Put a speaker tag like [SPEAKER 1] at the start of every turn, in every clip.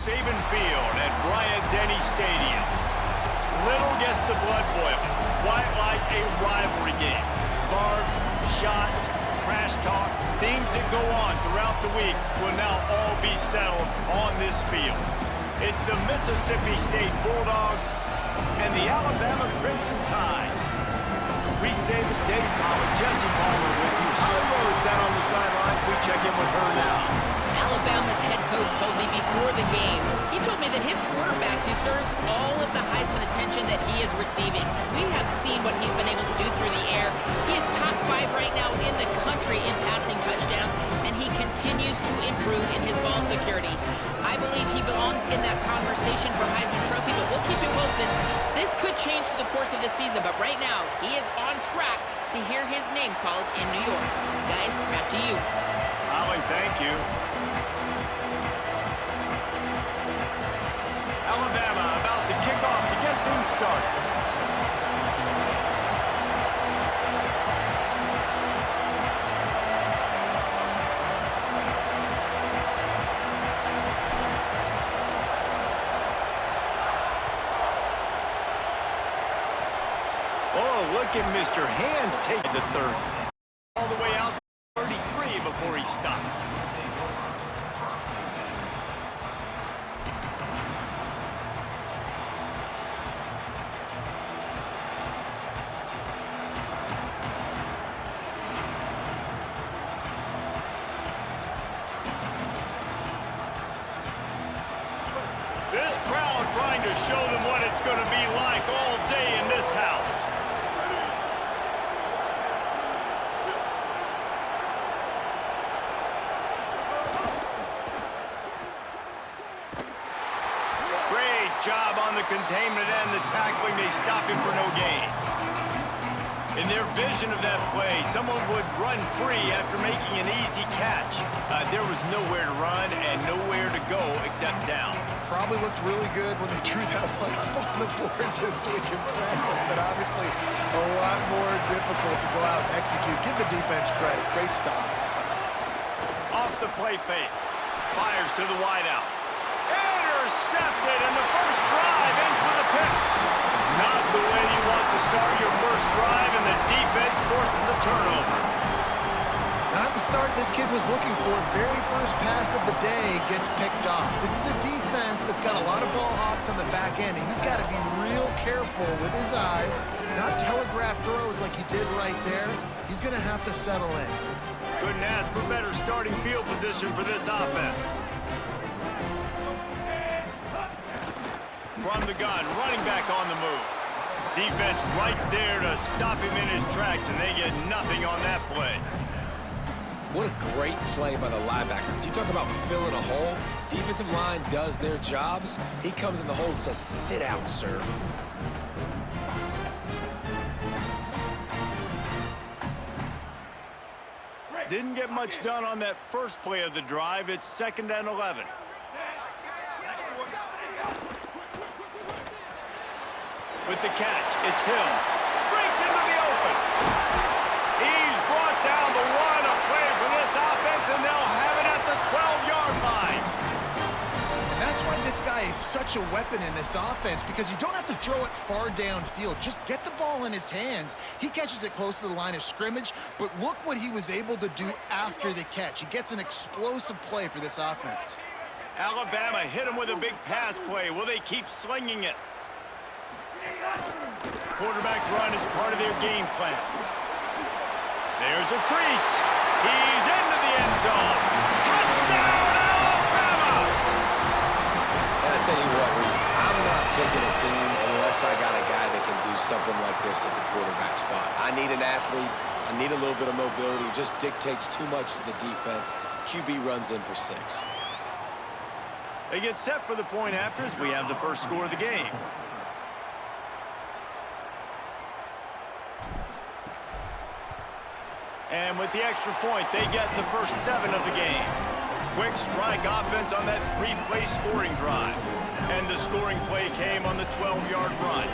[SPEAKER 1] Saban Field at Bryant-Denny Stadium. Little gets the blood boiling. Quite like a rivalry game. Barbs, shots, trash talk, things that go on throughout the week will now all be settled on this field. It's the Mississippi State Bulldogs and the Alabama Crimson Tide. Reese Davis, Dave Pollard, Jesse Palmer with you. Holly Rose down on the sidelines. We check in with her now.
[SPEAKER 2] Alabama's head coach told me before the game, he told me that his quarterback deserves all of the Heisman attention that he is receiving. We have seen what he's been able to do through the air. He is top 5 right now in the country in passing touchdowns, and he continues to improve in his ball security. I believe he belongs in that conversation for Heisman Trophy, but we'll keep you posted. This could change through the course of the season, but right now, he is on track to hear his name called in New York. Guys, back to you.
[SPEAKER 1] Holly, thank you. Alabama about to kick off to get things started. Oh, look at Mr. Hands taking the 30. All the way out to 33 before he stopped. This crowd trying to show them what it's going to be like all day in this house. Great job on the containment and the tackling. They stop him for no gain. In their vision of that play, someone would run free after making an easy catch. There was nowhere to run and nowhere to go except down.
[SPEAKER 3] Probably looked really good when they drew that one up on the board this week in practice, but obviously a lot more difficult to go out and execute. Give the defense credit. Great stop.
[SPEAKER 1] Off the play fake. Fires to the wideout. Intercepted, and the first drive ends with a pick. Not the way you want to start your first drive, and the defense forces a turnover.
[SPEAKER 3] Not the start this kid was looking for. Very first pass of the day gets picked off. This is a defense that's got a lot of ball hawks on the back end, and he's got to be real careful with his eyes, not telegraph throws like he did right there. He's going to have to settle in.
[SPEAKER 1] Couldn't ask for better starting field position for this offense. From the gun, running back on the move. Defense right there to stop him in his tracks, and they get nothing on that play.
[SPEAKER 4] What a great play by the linebacker. Do you talk about filling a hole? Defensive line does their jobs. He comes in the hole and says, sit down, sir.
[SPEAKER 1] Didn't get much done on that first play of the drive. It's 2nd and 11. With the catch, it's Hill. Breaks into the open. He's brought down the one, a play for this offense, and they'll have it at the 12-yard line.
[SPEAKER 3] That's why this guy is such a weapon in this offense, because you don't have to throw it far downfield. Just get the ball in his hands. He catches it close to the line of scrimmage, but look what he was able to do after the catch. He gets an explosive play for this offense.
[SPEAKER 1] Alabama hit him with a big pass play. Will they keep slinging it? Quarterback run is part of their game plan. There's a crease. He's into the end zone. Touchdown, Alabama!
[SPEAKER 4] And I tell you what, Reese, I'm not picking a team unless I got a guy that can do something like this at the quarterback spot. I need an athlete. I need a little bit of mobility. It just dictates too much to the defense. QB runs in for 6.
[SPEAKER 1] They get set for the point after as we have the first score of the game. And with the extra point, they get the first 7 of the game. Quick strike offense on that 3-play scoring drive. And the scoring play came on the 12-yard run.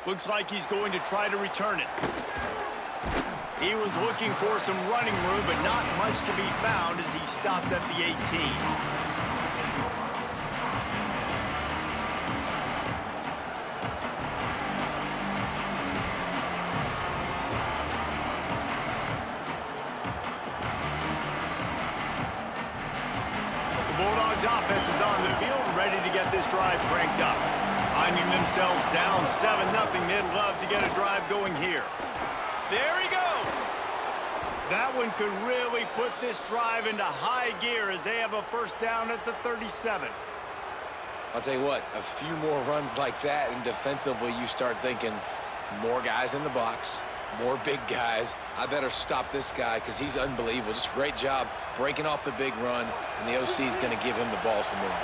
[SPEAKER 1] Looks like he's going to try to return it. He was looking for some running room, but not much to be found as he stopped at the 18. The Bulldogs offense is on the field, ready to get this drive cranked up. Finding themselves down 7-0, they'd love to get a drive going here. There he goes! That one could really put this drive into high gear as they have a first down at the 37.
[SPEAKER 4] I'll tell you what, a few more runs like that, and defensively you start thinking more guys in the box, more big guys. I better stop this guy because he's unbelievable. Just a great job breaking off the big run, and the OC is going to give him the ball some more.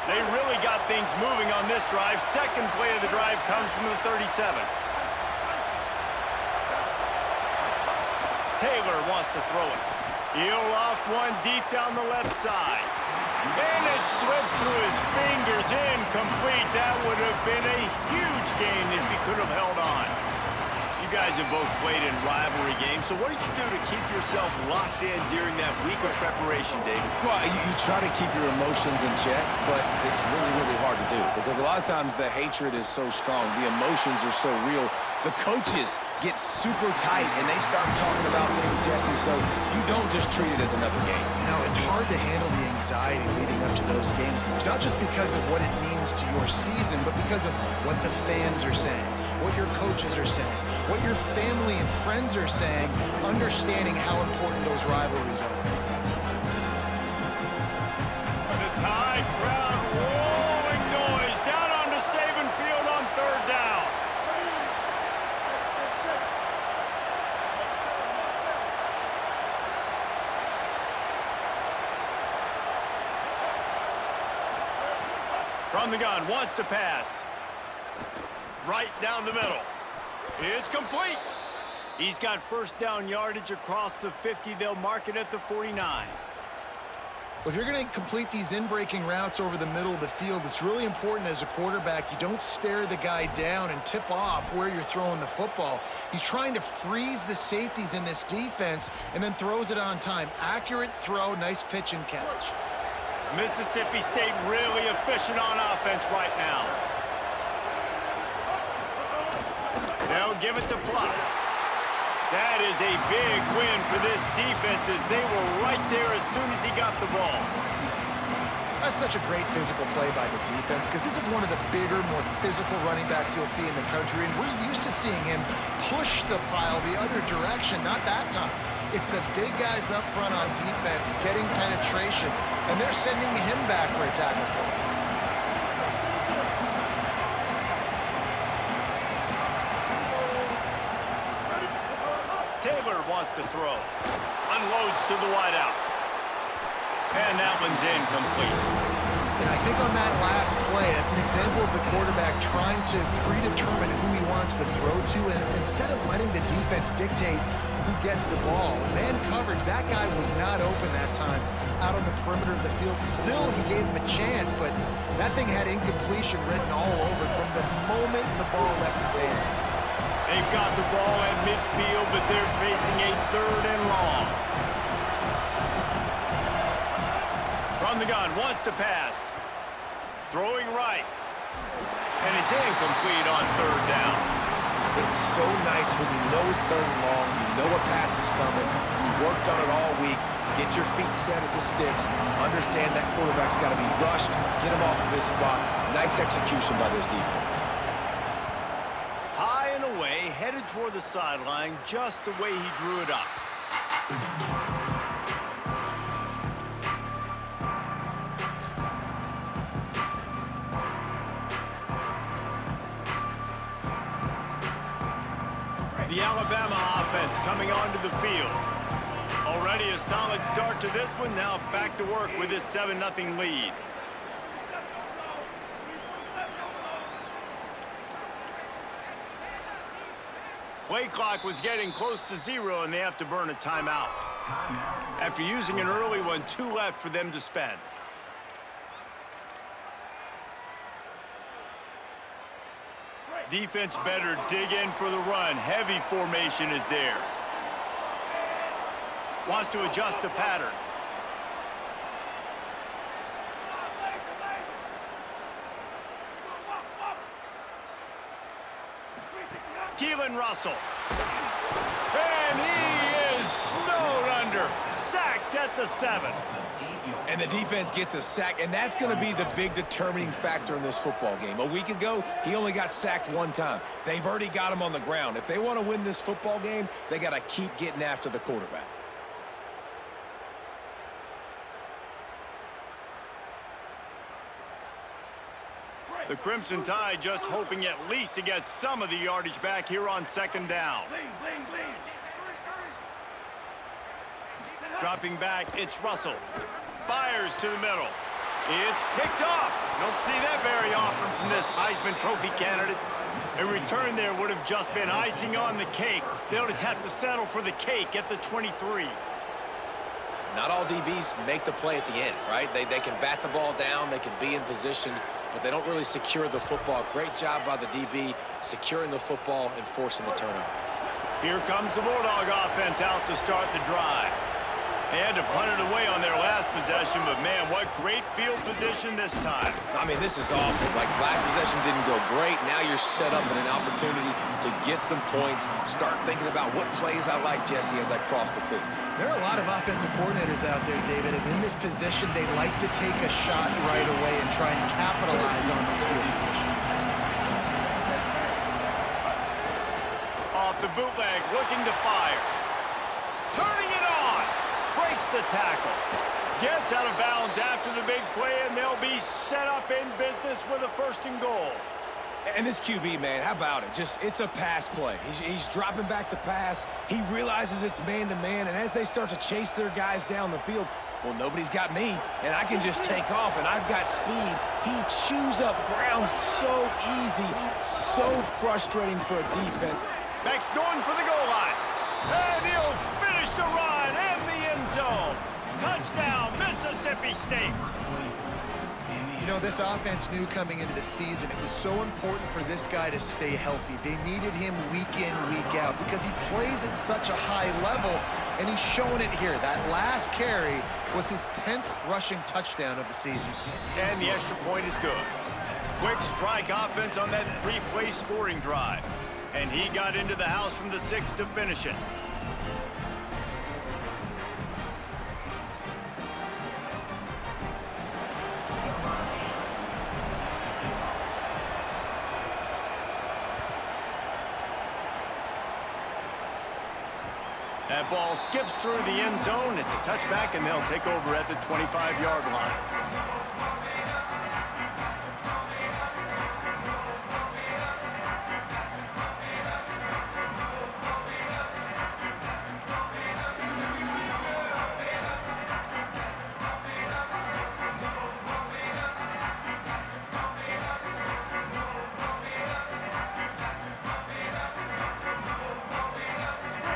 [SPEAKER 1] They really got things moving on this drive. Second play of the drive comes from the 37. Taylor wants to throw it. He'll loft one deep down the left side. And it slips through his fingers, incomplete. That would have been a huge gain if he could have held on. You guys have both played in rivalry games, so what did you do to keep yourself locked in during that week of preparation, David?
[SPEAKER 4] Well, you try to keep your emotions in check, but it's really, really hard to do because a lot of times the hatred is so strong, the emotions are so real. The coaches get super tight and they start talking about things, Jesse, so you don't just treat it as another game.
[SPEAKER 3] No, it's hard to handle the anxiety leading up to those games, not just because of what it means to your season, but because of what the fans are saying, what your coaches are saying, what your family and friends are saying, understanding how important those rivalries are.
[SPEAKER 1] The Tide crowd rolling noise down onto Saban Field on 3rd down. From the gun, wants to pass. Right down the middle. It's complete. He's got first down yardage across the 50. They'll mark it at the 49.
[SPEAKER 3] Well, if you're going to complete these in-breaking routes over the middle of the field, it's really important as a quarterback you don't stare the guy down and tip off where you're throwing the football. He's trying to freeze the safeties in this defense and then throws it on time. Accurate throw, nice pitch and catch.
[SPEAKER 1] Mississippi State really efficient on offense right now. They'll give it to Fluff. That is a big win for this defense as they were right there as soon as he got the ball.
[SPEAKER 3] That's such a great physical play by the defense because this is one of the bigger, more physical running backs you'll see in the country, and we're used to seeing him push the pile the other direction, not that time. It's the big guys up front on defense getting penetration, and they're sending him back for a tackle for it.
[SPEAKER 1] Taylor wants to throw. Unloads to the wideout. And that one's incomplete.
[SPEAKER 3] And I think on that last play, that's an example of the quarterback trying to predetermine who he wants to throw to, and instead of letting the defense dictate who gets the ball. Man coverage, that guy was not open that time out on the perimeter of the field. Still, he gave him a chance, but that thing had incompletion written all over it from the moment the ball left his hand.
[SPEAKER 1] They've got the ball at midfield, but they're facing a 3rd and long. the gun, wants to pass. Throwing right. And it's incomplete on third down.
[SPEAKER 4] It's so nice when you know it's third and long, you know a pass is coming, you worked on it all week, get your feet set at the sticks, understand that quarterback's got to be rushed, get him off of his spot. Nice execution by this defense.
[SPEAKER 1] High and away, headed toward the sideline, just the way he drew it up. The Alabama offense coming onto the field. Already a solid start to this one. Now back to work with this 7-0 lead. Play clock was getting close to 0, and they have to burn a timeout. After using an early one, 2 left for them to spend. Defense better dig in for the run. Heavy formation is there. Wants to adjust the pattern. Keelan Russell. And he is snowed under. Sacked at the 7.
[SPEAKER 4] And the defense gets a sack, and that's going to be the big determining factor in this football game. A week ago, he only got sacked 1 time. They've already got him on the ground. If they want to win this football game, they got to keep getting after the quarterback.
[SPEAKER 1] The Crimson Tide just hoping at least to get some of the yardage back here on 2nd down. Dropping back, it's Russell. Fires to the middle. It's picked off. Don't see that very often from this Heisman Trophy candidate. A return there would have just been icing on the cake. They'll just have to settle for the cake at the 23.
[SPEAKER 4] Not all DBs make the play at the end, right? They can bat the ball down, they can be in position, but they don't really secure the football. Great job by the DB securing the football and forcing the turnover.
[SPEAKER 1] Here comes the Bulldog offense out to start the drive. They had to punt it away on their last possession, but man, what great field position this time.
[SPEAKER 4] I mean, this is awesome. Like, last possession didn't go great. Now you're set up in an opportunity to get some points. Start thinking about what plays I like, Jesse, as I cross the 50.
[SPEAKER 3] There are a lot of offensive coordinators out there, David, and in this position, they like to take a shot right away and try and capitalize on this field position.
[SPEAKER 1] Off the bootleg, looking to fire. Turning it on. Breaks the tackle. Gets out of bounds after the big play, and they'll be set up in business with a 1st and goal.
[SPEAKER 4] And this QB, man, how about it? It's a pass play. He's dropping back to pass. He realizes it's man-to-man, and as they start to chase their guys down the field, well, nobody's got me, and I can just take off, and I've got speed. He chews up ground so easy, so frustrating for a defense.
[SPEAKER 1] Max going for the goal line. And he'll finish the run in the end zone. Touchdown, Mississippi State.
[SPEAKER 3] You know, this offense knew coming into the season it was so important for this guy to stay healthy. They needed him week in, week out because he plays at such a high level, and he's showing it here. That last carry was his 10th rushing touchdown of the season.
[SPEAKER 1] And the extra point is good. Quick strike offense on that 3-play scoring drive. And he got into the house from the 6 to finish it. That ball skips through the end zone. It's a touchback, and they'll take over at the 25-yard line.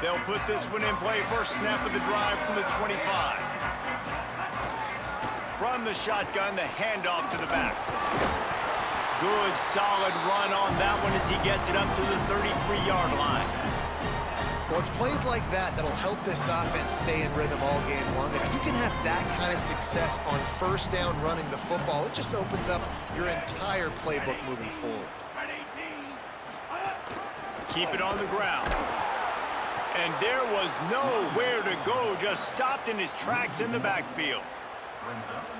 [SPEAKER 1] They'll put this one in play. First snap of the drive from the 25. From the shotgun, the handoff to the back. Good, solid run on that one as he gets it up to the 33-yard line.
[SPEAKER 3] Well, it's plays like that that'll help this offense stay in rhythm all game long. If you can have that kind of success on first down running the football, it just opens up your entire playbook moving forward.
[SPEAKER 1] Keep it on the ground. And there was nowhere to go, just stopped in his tracks in the backfield.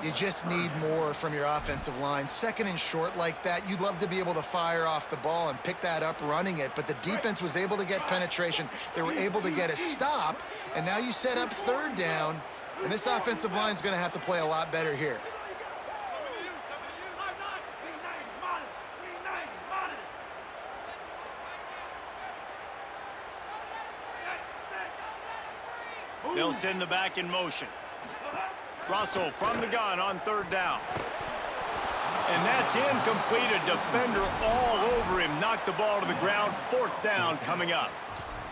[SPEAKER 3] You just need more from your offensive line. Second and short like that, you'd love to be able to fire off the ball and pick that up running it, but the defense was able to get penetration. They were able to get a stop, and now you set up third down, and this offensive line is going to have to play a lot better here.
[SPEAKER 1] They'll send the back in motion. Russell from the gun on third down. And that's incomplete. A defender all over him. Knocked the ball to the ground. Fourth down coming up.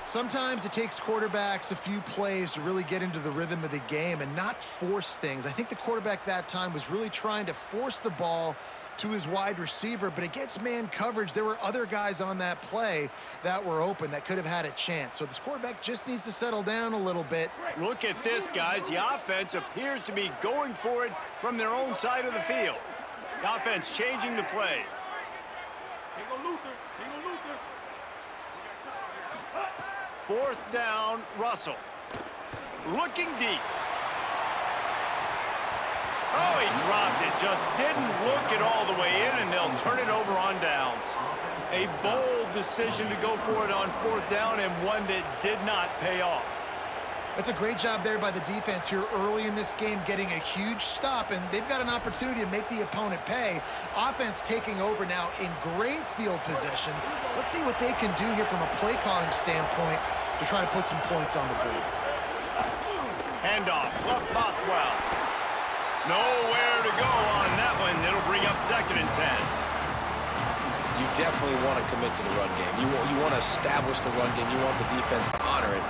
[SPEAKER 3] Sometimes it takes quarterbacks a few plays to really get into the rhythm of the game and not force things. I think the quarterback that time was really trying to force the ball to his wide receiver, but against man coverage, there were other guys on that play that were open that could have had a chance. So this quarterback just needs to settle down a little bit.
[SPEAKER 1] Look at this, guys. The offense appears to be going for it from their own side of the field. The offense changing the play. Fourth down, Russell. Looking deep. Oh, he dropped it. Just didn't look it all the way in, and they'll turn it over on downs. A bold decision to go for it on fourth down, and one that did not pay off.
[SPEAKER 3] That's a great job there by the defense here early in this game, getting a huge stop, and they've got an opportunity to make the opponent pay. Offense taking over now in great field possession. Let's see what they can do here from a play calling standpoint to try to put some points on the board.
[SPEAKER 1] Handoff, left Bothwell. Nowhere to go on that one. It'll bring up second and 10.
[SPEAKER 4] You definitely want to commit to the run game. You want to establish the run game. You want the defense to honor it.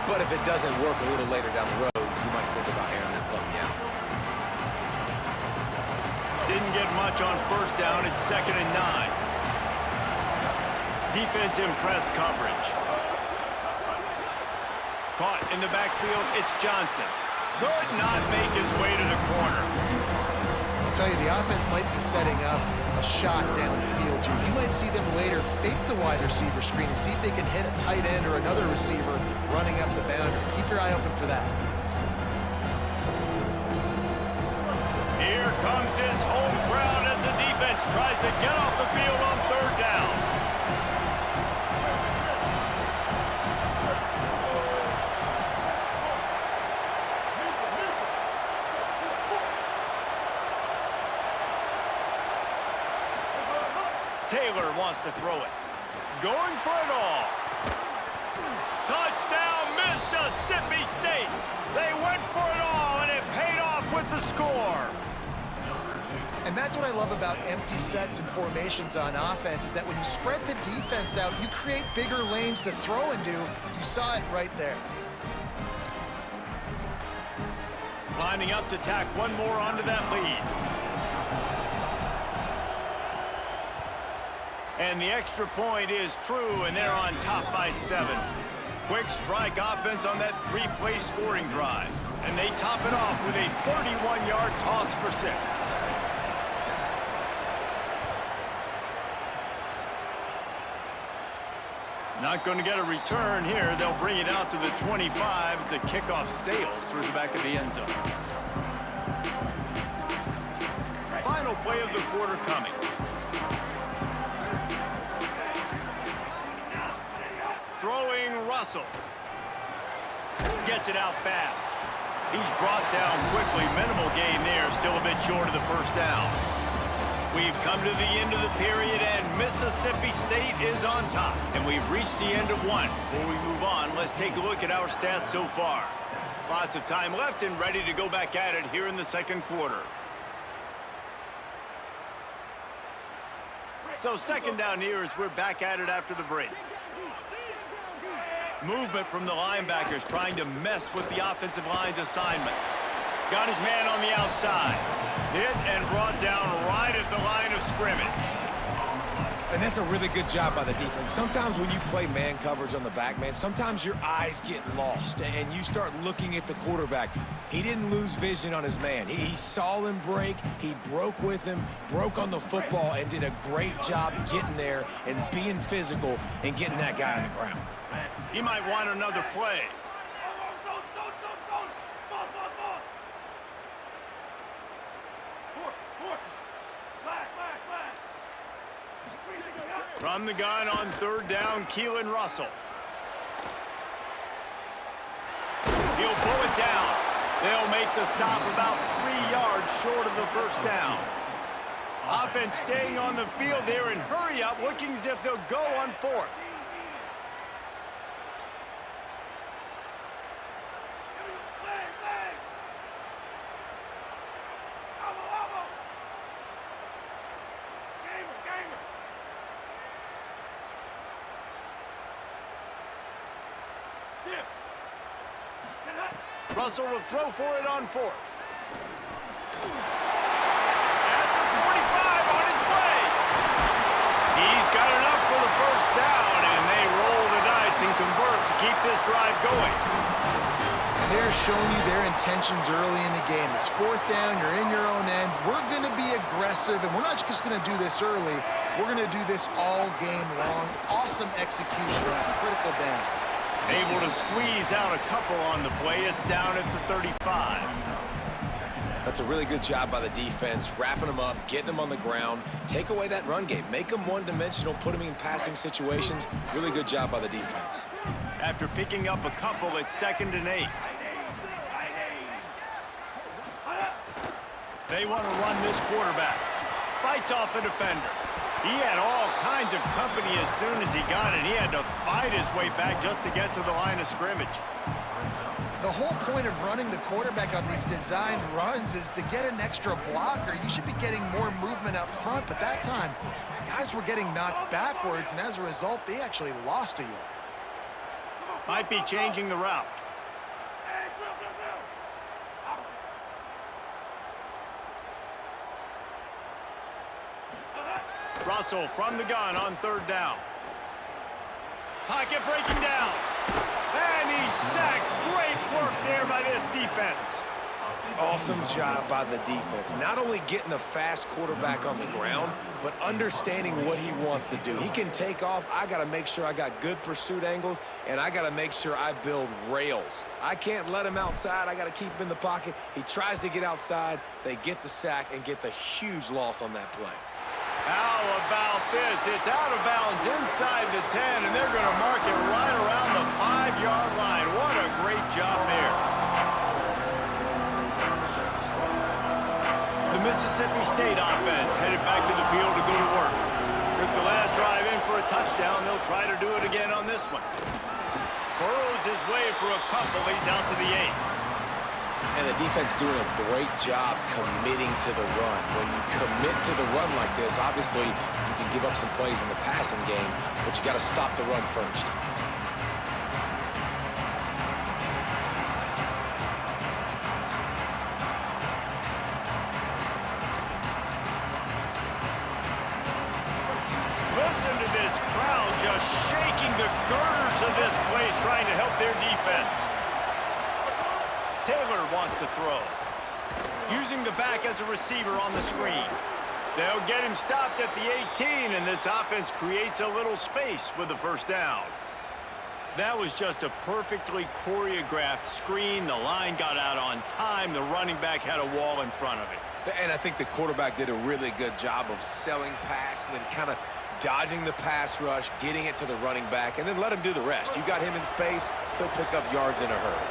[SPEAKER 4] But if it doesn't work a little later down the road, you might think about airing that puppy out.
[SPEAKER 1] Didn't get much on first down. It's second and 9. Defense in press coverage. Caught in the backfield. It's Johnson. Could not make his way to the corner.
[SPEAKER 3] I'll tell you, the offense might be setting up a shot down the field here. You might see them later fake the wide receiver screen and see if they can hit a tight end or another receiver running up the boundary. Keep your eye open for that.
[SPEAKER 1] Here comes his home crowd as the defense tries to get off the field on third down. Taylor wants to throw it. Going for it all. Touchdown, Mississippi State. They went for it all, and it paid off with the score.
[SPEAKER 3] And that's what I love about empty sets and formations on offense, is that when you spread the defense out, you create bigger lanes to throw into. You saw it right there.
[SPEAKER 1] Lining up to tack one more onto that lead. And the extra point is true, and they're on top by 7. Quick strike offense on that 3-play scoring drive. And they top it off with a 31-yard toss for 6. Not going to get a return here. They'll bring it out to the 25 as the kickoff sails through the back of the end zone. Final play of the quarter coming. Throwing Russell. Gets it out fast. He's brought down quickly. Minimal gain there. Still a bit short of the first down. We've come to the end of the period, and Mississippi State is on top. And we've reached the end of one. Before we move on, let's take a look at our stats so far. Lots of time left and ready to go back at it here in the second quarter. So second down here as we're back at it after the break. Movement from the linebackers trying to mess with the offensive line's assignments. Got his man on the outside. Hit and brought down right at the line of scrimmage.
[SPEAKER 4] And that's a really good job by the defense. Sometimes when you play man coverage on the back, man, sometimes your eyes get lost and you start looking at the quarterback. He didn't lose vision on his man. He saw him break, he broke with him, broke on the football, and did a great job getting there and being physical and getting that guy on the ground.
[SPEAKER 1] He might want another play. From the gun on third down, Keelan Russell. He'll pull it down. They'll make the stop about 3 yards short of the first down. Offense staying on the field there and hurry up, looking as if they'll go on fourth. Russell will throw for it on fourth. At the 45 on his way. He's got enough for the first down, and they roll the dice and convert to keep this drive going.
[SPEAKER 3] And they're showing you their intentions early in the game. It's fourth down, you're in your own end. We're going to be aggressive, and we're not just going to do this early. We're going to do this all game long. Awesome execution on a critical down.
[SPEAKER 1] Able to squeeze out a couple on the play. It's down at the 35.
[SPEAKER 4] That's a really good job by the defense, wrapping them up, getting them on the ground. Take away that run game. Make them one-dimensional, put them in passing situations. Really good job by the defense.
[SPEAKER 1] After picking up a couple, it's 2nd and 8. They want to run this quarterback. Fights off a defender. He had all kinds of company as soon as he got it. He had to fight his way back just to get to the line of scrimmage.
[SPEAKER 3] The whole point of running the quarterback on these designed runs is to get an extra blocker. You should be getting more movement up front, but that time, guys were getting knocked backwards, and as a result, they actually lost a yard.
[SPEAKER 1] Might be changing the route. Russell from the gun on third down. Pocket breaking down. And he's sacked. Great work there by this defense.
[SPEAKER 4] Awesome job by the defense. Not only getting the fast quarterback on the ground, but understanding what he wants to do. He can take off. I got to make sure I got good pursuit angles, and I got to make sure I build rails. I can't let him outside. I got to keep him in the pocket. He tries to get outside. They get the sack and get the huge loss on that play.
[SPEAKER 1] How about this? It's out of bounds inside the 10, and they're going to mark it right around the 5-yard line. What a great job there. The Mississippi State offense headed back to the field to go to work. Took the last drive in for a touchdown. They'll try to do it again on this one. Burrows his way for a couple. He's out to the 8.
[SPEAKER 4] And the defense doing a great job committing to the run. When you commit to the run like this, obviously you can give up some plays in the passing game, but you got to stop the run first.
[SPEAKER 1] Listen to this crowd just shaking the girders of this place, trying to help their defense. Taylor wants to throw. Using the back as a receiver on the screen. They'll get him stopped at the 18, and this offense creates a little space with the first down. That was just a perfectly choreographed screen. The line got out on time. The running back had a wall in front of it.
[SPEAKER 4] And I think the quarterback did a really good job of selling pass and then kind of dodging the pass rush, getting it to the running back, and then let him do the rest. You got him in space, he'll pick up yards in a hurry.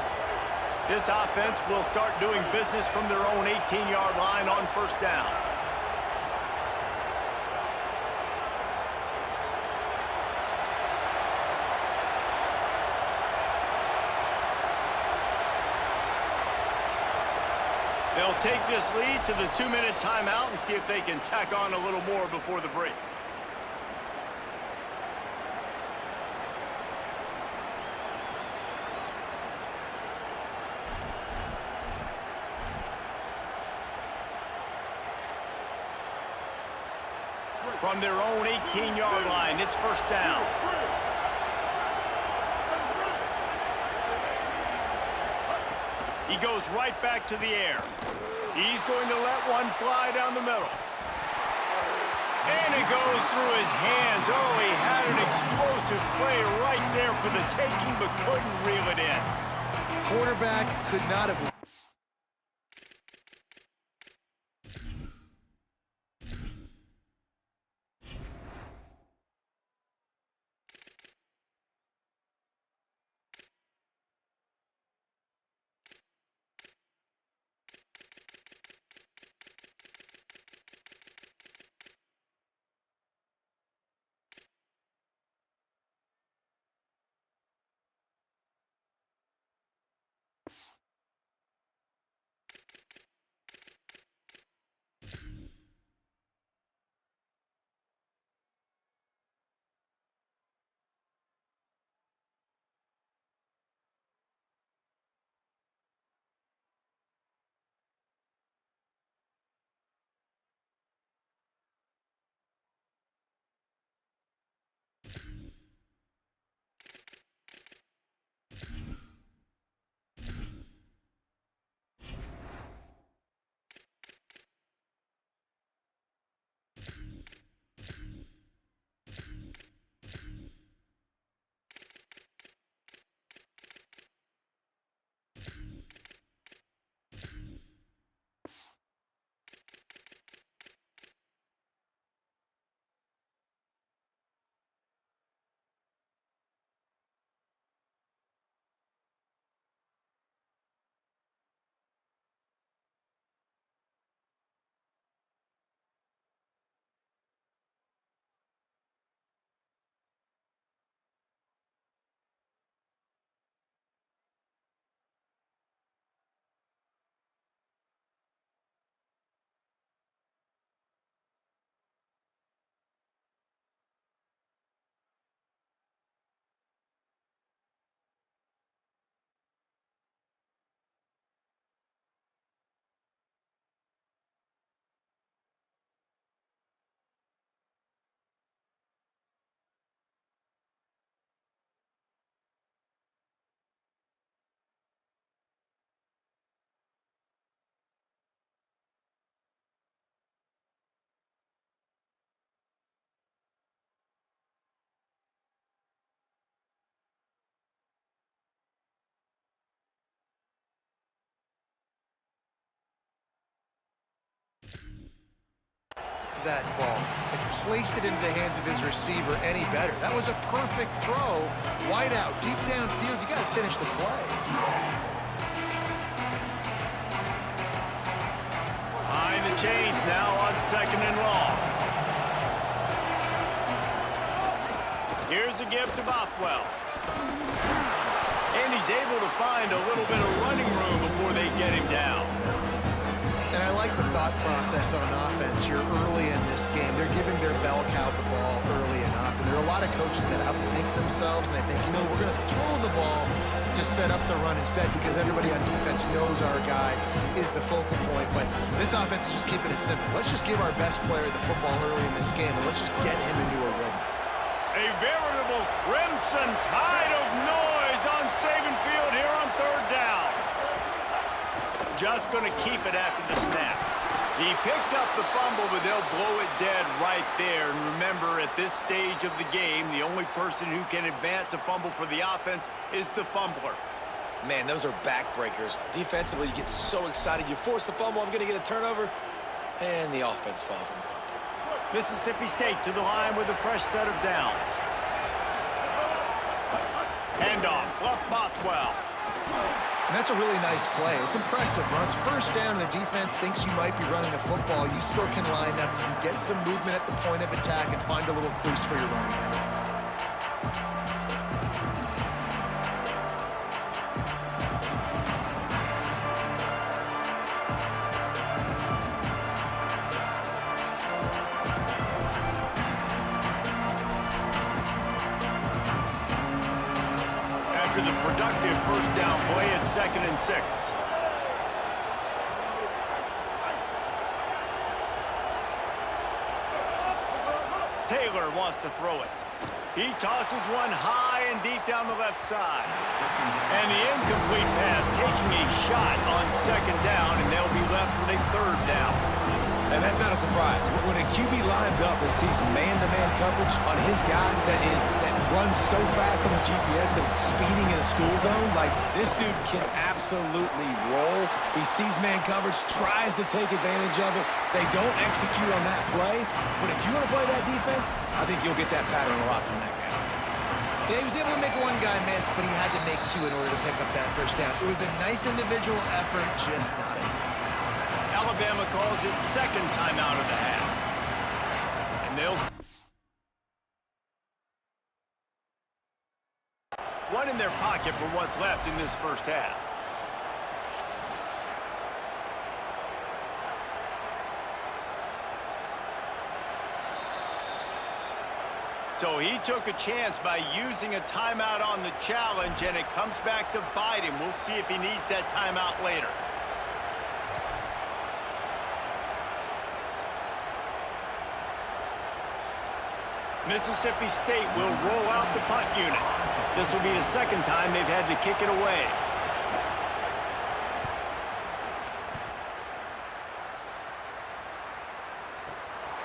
[SPEAKER 1] This offense will start doing business from their own 18-yard line on first down. They'll take this lead to the 2-minute timeout and see if they can tack on a little more before the break. From their own 18-yard line, it's first down. He goes right back to the air. He's going to let one fly down the middle. And it goes through his hands. Oh, he had an explosive play right there for the taking, but couldn't reel it in.
[SPEAKER 3] Quarterback could not have... that ball and placed it into the hands of his receiver any better. That was a perfect throw. Wide out, deep downfield. You got to finish the play.
[SPEAKER 1] Behind the chains now on 2nd and long. Here's a gift to Bothwell. And he's able to find a little bit of running room before they get him down.
[SPEAKER 3] And I like the thought process on offense here early in this game. They're giving their bell cow the ball early enough. And there are a lot of coaches that outthink themselves, and they think, you know, we're going to throw the ball to set up the run instead because everybody on defense knows our guy is the focal point. But this offense is just keeping it simple. Let's just give our best player the football early in this game, and let's just get him into a rhythm.
[SPEAKER 1] A veritable crimson tide of noise on Saban Field here on 3rd down. Just going to keep it after the snap. He picks up the fumble, but they'll blow it dead right there. And remember, at this stage of the game, the only person who can advance a fumble for the offense is the fumbler.
[SPEAKER 4] Man, those are backbreakers. Defensively, you get so excited. You force the fumble, I'm going to get a turnover, and the offense falls on the fumble.
[SPEAKER 1] Mississippi State to the line with a fresh set of downs. Handoff, Fluff Bothwell.
[SPEAKER 3] And that's a really nice play. It's impressive. When it's first down and the defense thinks you might be running the football, you still can line up. You can get some movement at the point of attack and find a little crease for your running back.
[SPEAKER 1] After the productive first down play at 2nd and 6. Taylor wants to throw it. He tosses one high and deep down the left side. And the incomplete pass taking a shot on second down, and they'll be left with a third down.
[SPEAKER 4] And that's not a surprise. When a QB lines up and sees man-to-man coverage on his guy that runs so fast on the GPS that it's speeding in a school zone, like this dude can absolutely roll. He sees man coverage, tries to take advantage of it. They don't execute on that play. But if you want to play that defense, I think you'll get that pattern a lot from that guy.
[SPEAKER 3] Yeah, he was able to make one guy miss, but he had to make two in order to pick up that first down. It was a nice individual effort, just not enough.
[SPEAKER 1] Alabama calls its second timeout of the half. And they'll one in their pocket for what's left in this first half. So he took a chance by using a timeout on the challenge, and it comes back to bite him. We'll see if he needs that timeout later. Mississippi State will roll out the punt unit. This will be the second time they've had to kick it away.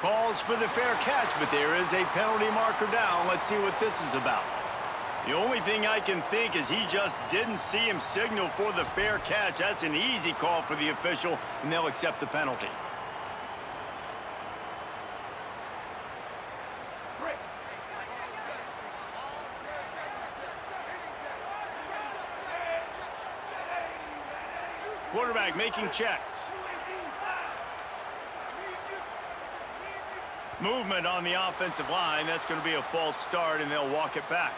[SPEAKER 1] Calls for the fair catch, but there is a penalty marker down. Let's see what this is about. The only thing I can think is he just didn't see him signal for the fair catch. That's an easy call for the official, and they'll accept the penalty. Quarterback making checks. Movement on the offensive line. That's going to be a false start, and they'll walk it back.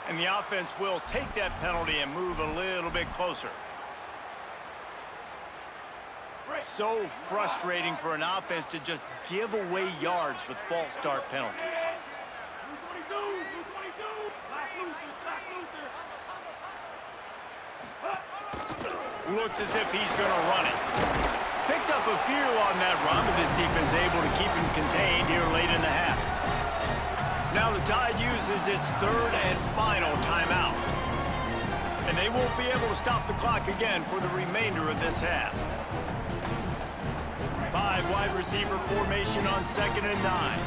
[SPEAKER 1] And the offense will take that penalty and move a little bit closer. So frustrating for an offense to just give away yards with false start penalties. Looks as if he's going to run it. Picked up a few on that run, but this defense able to keep him contained here late in the half. Now the Tide uses its third and final timeout. And they won't be able to stop the clock again for the remainder of this half. 5 wide receiver formation on 2nd and 9.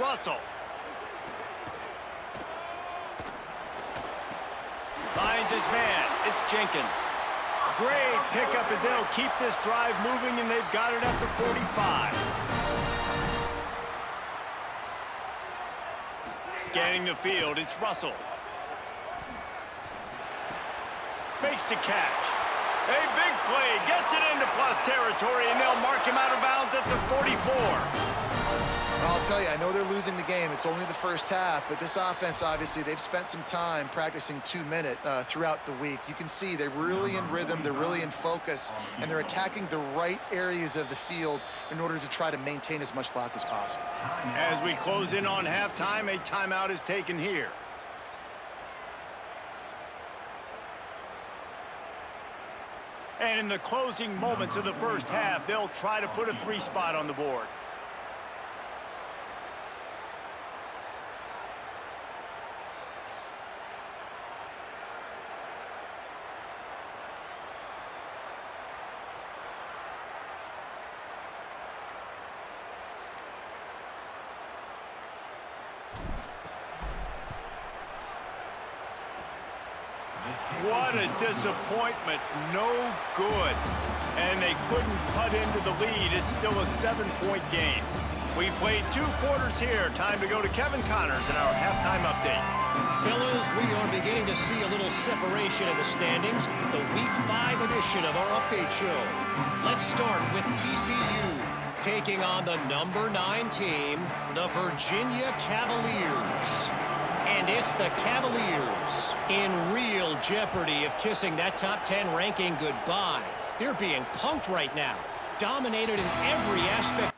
[SPEAKER 1] Russell. Finds his man. It's Jenkins. Great pickup as they'll keep this drive moving, and they've got it at the 45. Scanning the field, it's Russell. Makes the catch. A big play, gets it into plus territory, and they'll mark him out of bounds at the 44.
[SPEAKER 3] I'll tell you, I know they're losing the game. It's only the first half, but this offense, obviously, they've spent some time practicing 2-minute throughout the week. You can see they're really in rhythm, they're really in focus, and they're attacking the right areas of the field in order to try to maintain as much clock as possible.
[SPEAKER 1] As we close in on halftime, a timeout is taken here. And in the closing moments of the first half, they'll try to put a 3 spot on the board. What a disappointment. No good. And they couldn't cut into the lead. It's still a 7-point game. We played 2 quarters here. Time to go to Kevin Connors in our halftime update.
[SPEAKER 5] Fellas, we are beginning to see a little separation in the standings. The Week 5 edition of our update show. Let's start with TCU taking on the number 9 team, the Virginia Cavaliers. And it's the Cavaliers in real jeopardy of kissing that top 10 ranking goodbye. They're being punked right now, dominated in every aspect.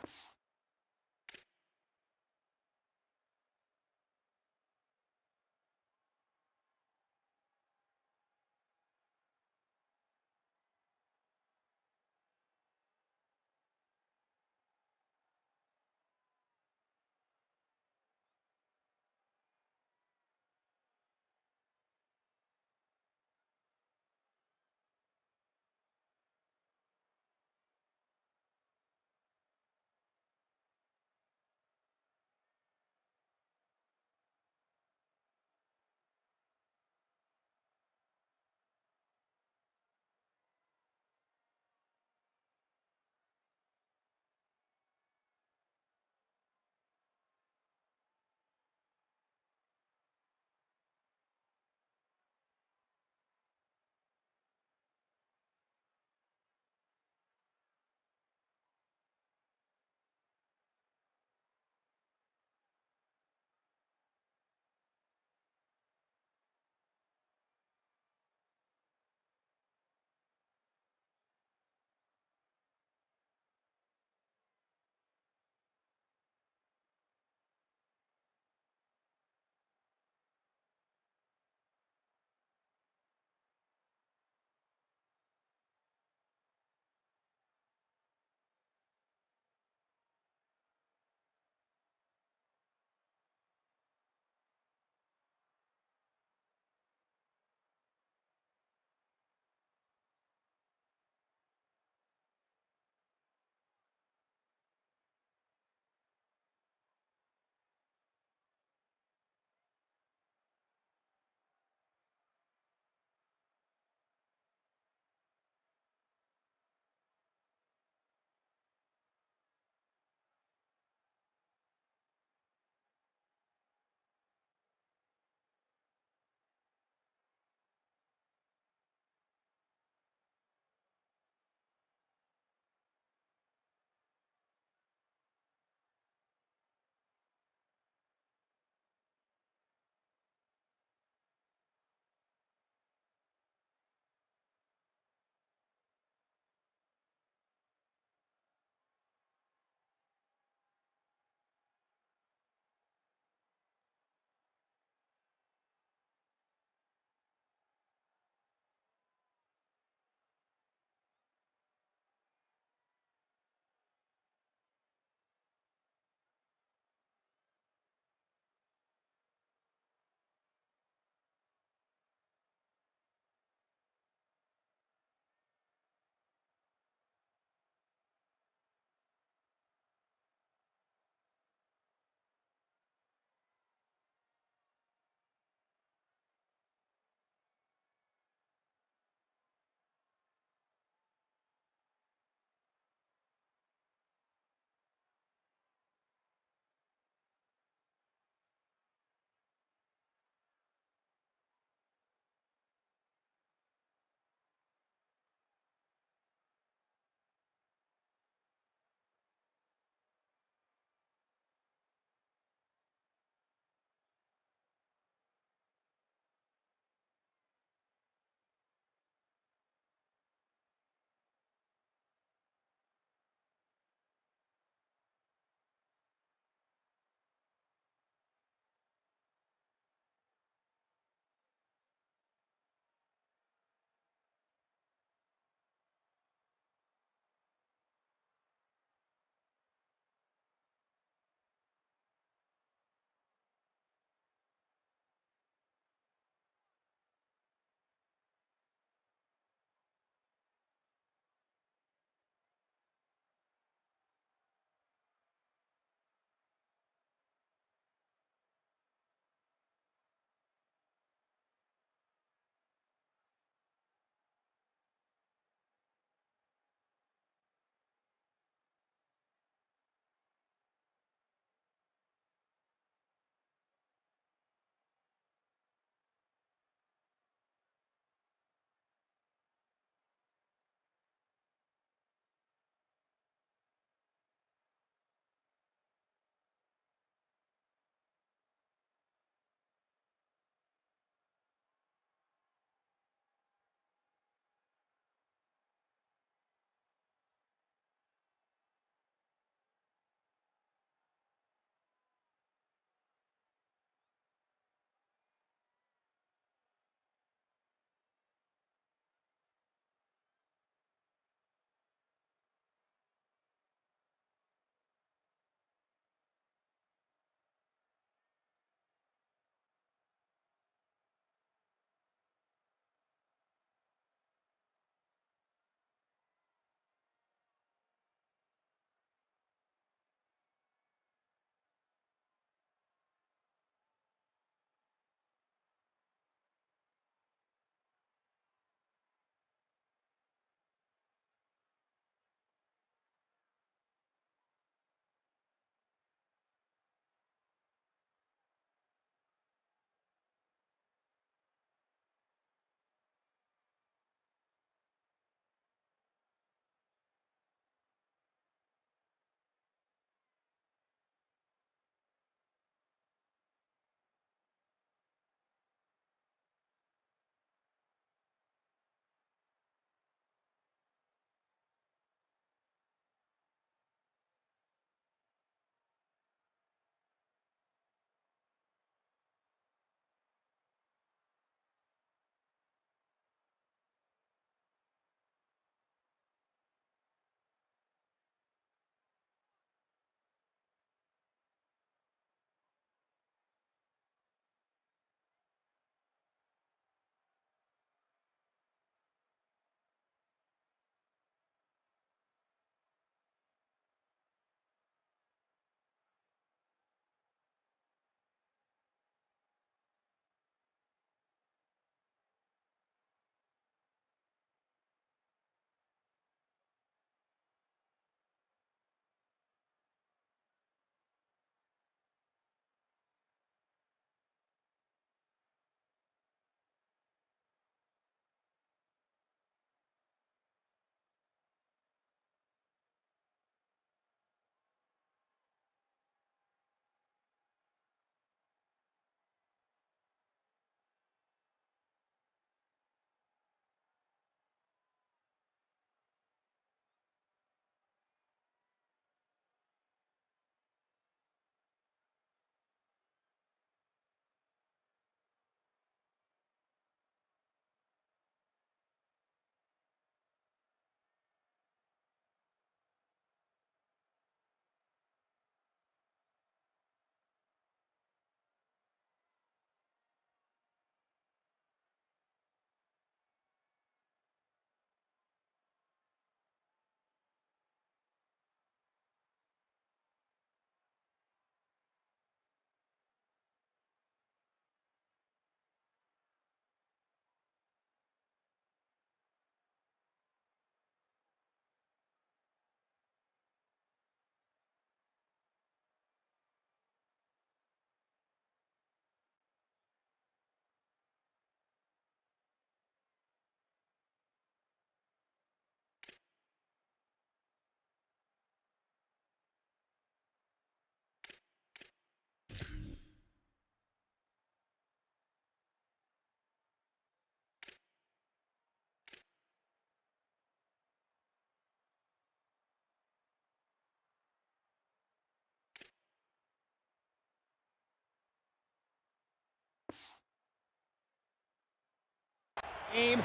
[SPEAKER 5] And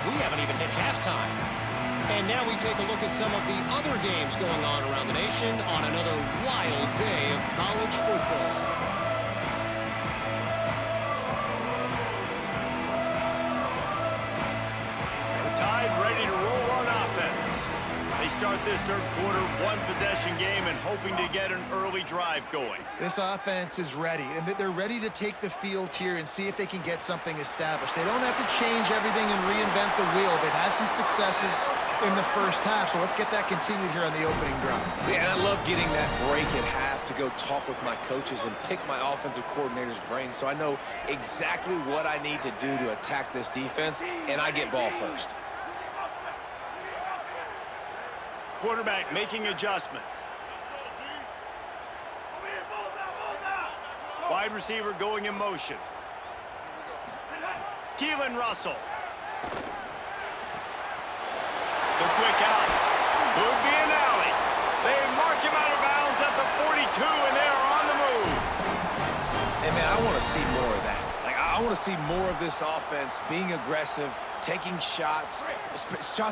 [SPEAKER 5] we haven't even hit halftime. And now we take a look at some of the other games going on around the nation on another wild day of college football.
[SPEAKER 1] The Tide ready to roll on offense. They start this third quarter, one-possession game, and hoping to get an early drive going.
[SPEAKER 3] This offense is ready, and they're ready to take the field here and see if they can get something established. They don't have to change everything and reinvent the wheel. They've had some successes in the first half, so let's get that continued here on the opening drive.
[SPEAKER 4] Yeah, and I love getting that break at half to go talk with my coaches and pick my offensive coordinator's brain so I know exactly what I need to do to attack this defense, and I get ball first.
[SPEAKER 1] Quarterback making adjustments. Wide receiver going in motion. Keelan Russell. The quick out. Could be an alley. They mark him out of bounds at the 42, and they are on the move.
[SPEAKER 4] Hey, man, I want to see more of that. Like, I want to see more of this offense being aggressive, taking shots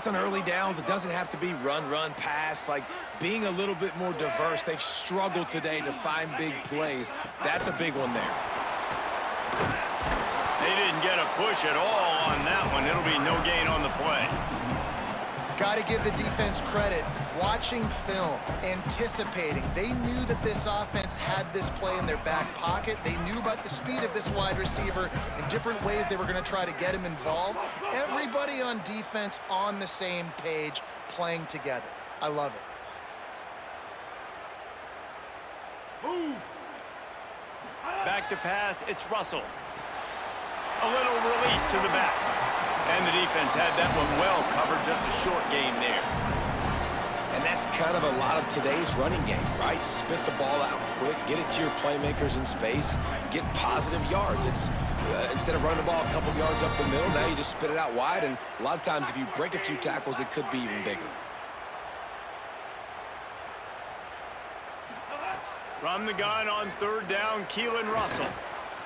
[SPEAKER 4] on early downs. It doesn't have to be run, pass. Like, being a little bit more diverse. They've struggled today to find big plays. That's a big one there.
[SPEAKER 1] They didn't get a push at all on that one. It'll be no gain on the play.
[SPEAKER 3] Got to give the defense credit. Watching film, anticipating. They knew that this offense had this play in their back pocket. They knew about the speed of this wide receiver and different ways they were going to try to get him involved. Everybody on defense on the same page, playing together. I love it.
[SPEAKER 1] Move. Back to pass, it's Russell. A little release to the back. And the defense had that one well covered, just a short gain there.
[SPEAKER 4] And that's kind of a lot of today's running game, right? Spit the ball out quick, get it to your playmakers in space, get positive yards. It's instead of running the ball a couple yards up the middle, now you just spit it out wide, and a lot of times if you break a few tackles, it could be even bigger.
[SPEAKER 1] From the gun on third down, Keelan Russell.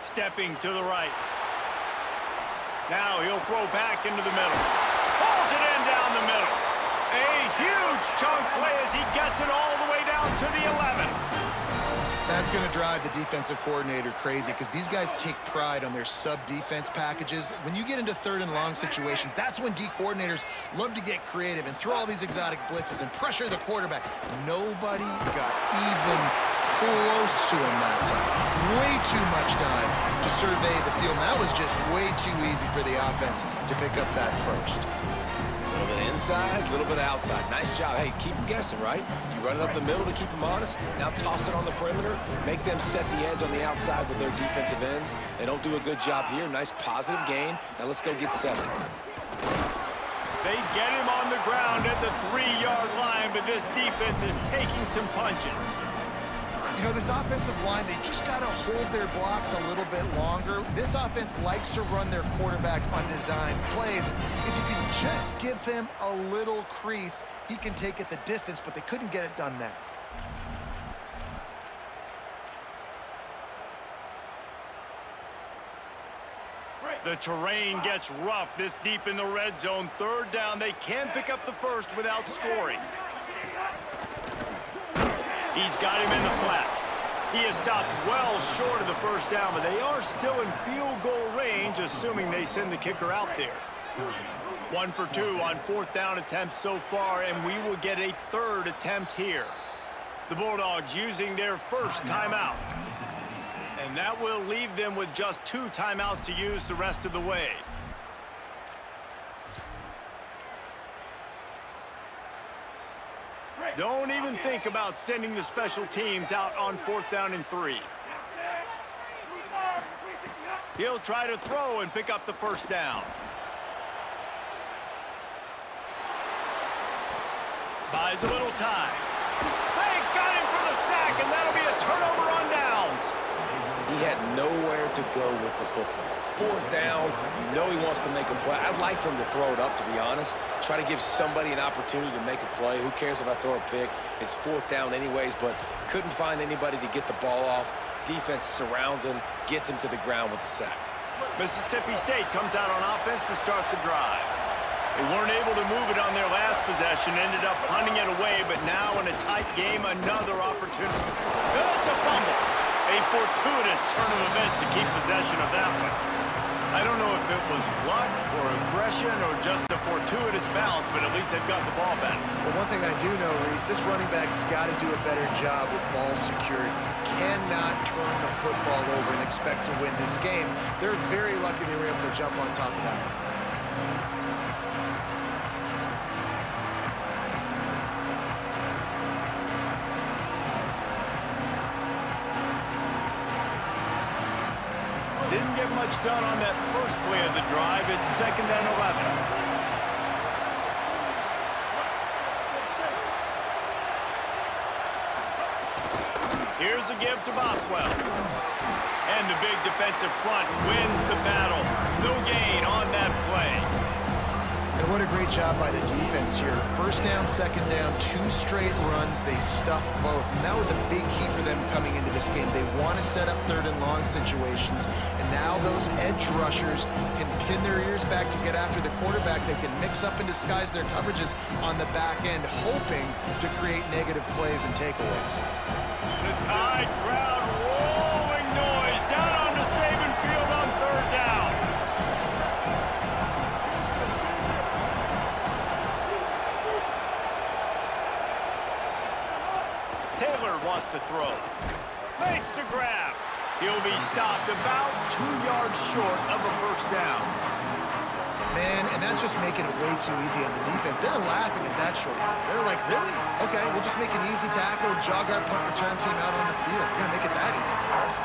[SPEAKER 1] Stepping to the right. Now he'll throw back into the middle. Pulls it in down the middle. A huge chunk play as he gets it all the way down to the 11.
[SPEAKER 3] That's going to drive the defensive coordinator crazy because these guys take pride on their sub-defense packages. When you get into third and long situations, that's when D coordinators love to get creative and throw all these exotic blitzes and pressure the quarterback. Nobody got even close to him that time. Way too much time to survey the field. And that was just way too easy for the offense to pick up that first.
[SPEAKER 4] A little bit inside, a little bit outside. Nice job. Hey, keep them guessing, right? You run it up the middle to keep them honest. Now toss it on the perimeter. Make them set the edge on the outside with their defensive ends. They don't do a good job here. Nice positive gain. Now let's go get 7.
[SPEAKER 1] They get him on the ground at the 3-yard line, but this defense is taking some punches.
[SPEAKER 3] You know, this offensive line, they just got to hold their blocks a little bit longer. This offense likes to run their quarterback on design plays. If you can just give him a little crease, he can take it the distance, but they couldn't get it done there.
[SPEAKER 1] The terrain gets rough this deep in the red zone. Third down, they can pick up the first without scoring. He's got him in the flat. He is stopped well short of the first down, but they are still in field goal range, assuming they send the kicker out there. 1 for 2 on fourth down attempts so far, and we will get a third attempt here. The Bulldogs using their first timeout. And that will leave them with just 2 timeouts to use the rest of the way. Don't even think about sending the special teams out on fourth down and 3. He'll try to throw and pick up the first down. Buys a little time. They got him for the sack, and that'll be a turnover on downs.
[SPEAKER 4] He had nowhere to go with the football. Fourth down, you know he wants to make a play. I'd like for him to throw it up, to be honest. Try to give somebody an opportunity to make a play. Who cares if I throw a pick? It's fourth down anyways, but couldn't find anybody to get the ball off. Defense surrounds him, gets him to the ground with the sack.
[SPEAKER 1] Mississippi State comes out on offense to start the drive. They weren't able to move it on their last possession, ended up punting it away, but now in a tight game, another opportunity. It's a fumble. A fortuitous turn of events to keep possession of that one. I don't know if it was luck or aggression or just a fortuitous bounce, but at least they've got the ball back.
[SPEAKER 3] Well, one thing I do know, Reese, this running back's got to do a better job with ball security. Cannot turn the football over and expect to win this game. They're very lucky they were able to jump on top of that.
[SPEAKER 1] Didn't get much done on that first play of the drive. It's 2nd and 11. Here's a give to Bothwell. And the big defensive front wins the battle. No gain on that play.
[SPEAKER 3] And what a great job by the defense here. 1st down, 2nd down, 2 straight runs. They stuffed both. And that was a big key for them coming into this game. They want to set up 3rd and long situations. And now those edge rushers can pin their ears back to get after the quarterback. They can mix up and disguise their coverages on the back end, hoping to create negative plays and takeaways.
[SPEAKER 1] The Tide crowd rolling noise down onto Saban Field on 3rd down. Taylor wants to throw. Makes the grab. He'll be stopped about 2 yards short of a 1st down.
[SPEAKER 3] Man, and that's just making it way too easy on the defense. They're laughing at that short. They're like, really? Okay, we'll just make an easy tackle, jog our punt return team out on the field. We're going to make it that easy for us.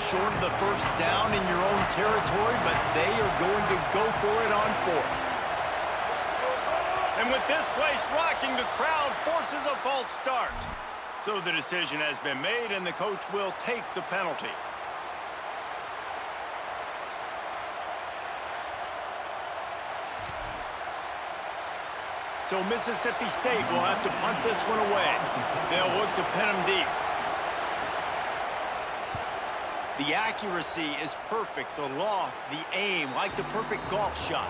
[SPEAKER 1] Short of the 1st down in your own territory, but they are going to go for it on 4th. And with this place rocking, the crowd forces a false start. So the decision has been made, and the coach will take the penalty. So Mississippi State will have to punt this one away. They'll look to pin them deep. The accuracy is perfect, the loft, the aim, like the perfect golf shot.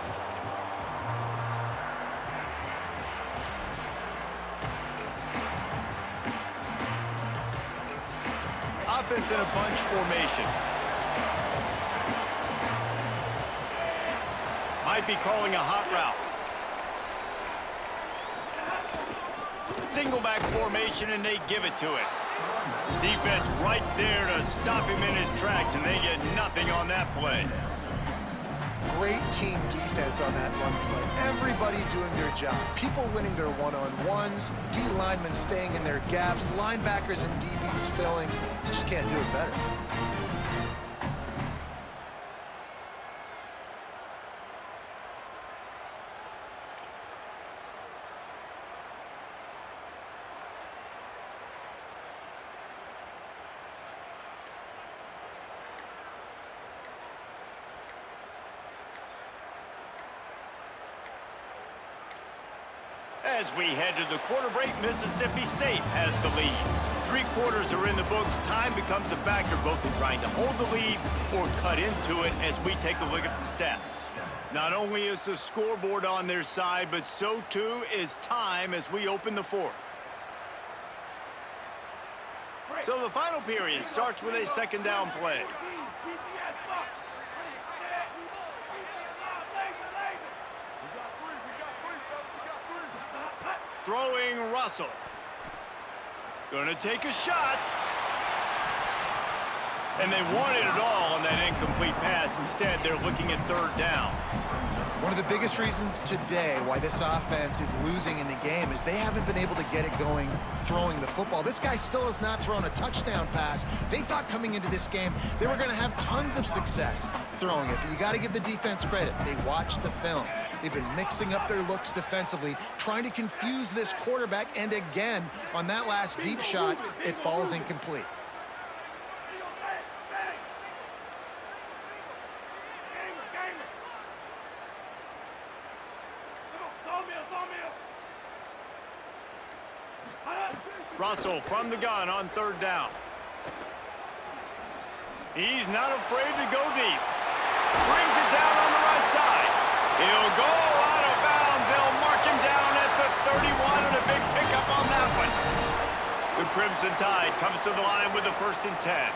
[SPEAKER 1] Offense in a bunch formation. Might be calling a hot route. Single back formation, and they give it to it. Defense right there to stop him in his tracks, and they get nothing on that play.
[SPEAKER 3] Great team defense on that run play. Everybody doing their job. People winning their one-on-ones, D linemen staying in their gaps, linebackers and DBs filling. You just can't do it better.
[SPEAKER 1] As we head to the quarter break, Mississippi State has the lead. 3 quarters are in the books. Time becomes a factor both in trying to hold the lead or cut into it as we take a look at the stats. Not only is the scoreboard on their side, but so too is time as we open the 4th. So the final period starts with a 2nd down play. Throwing Russell. Gonna take a shot. And they wanted it all on that incomplete pass. Instead, they're looking at third down.
[SPEAKER 3] One of the biggest reasons today why this offense is losing in the game is they haven't been able to get it going throwing the football. This guy still has not thrown a touchdown pass. They thought coming into this game they were going to have tons of success throwing it, but you got to give the defense credit. They watched the film. They've been mixing up their looks defensively, trying to confuse this quarterback, and again, on that last deep shot, it falls incomplete.
[SPEAKER 1] Russell from the gun on third down. He's not afraid to go deep. Brings it down on the right side. He'll go out of bounds. They'll mark him down at the 31 and a big pickup on that one. The Crimson Tide comes to the line with the 1st and 10.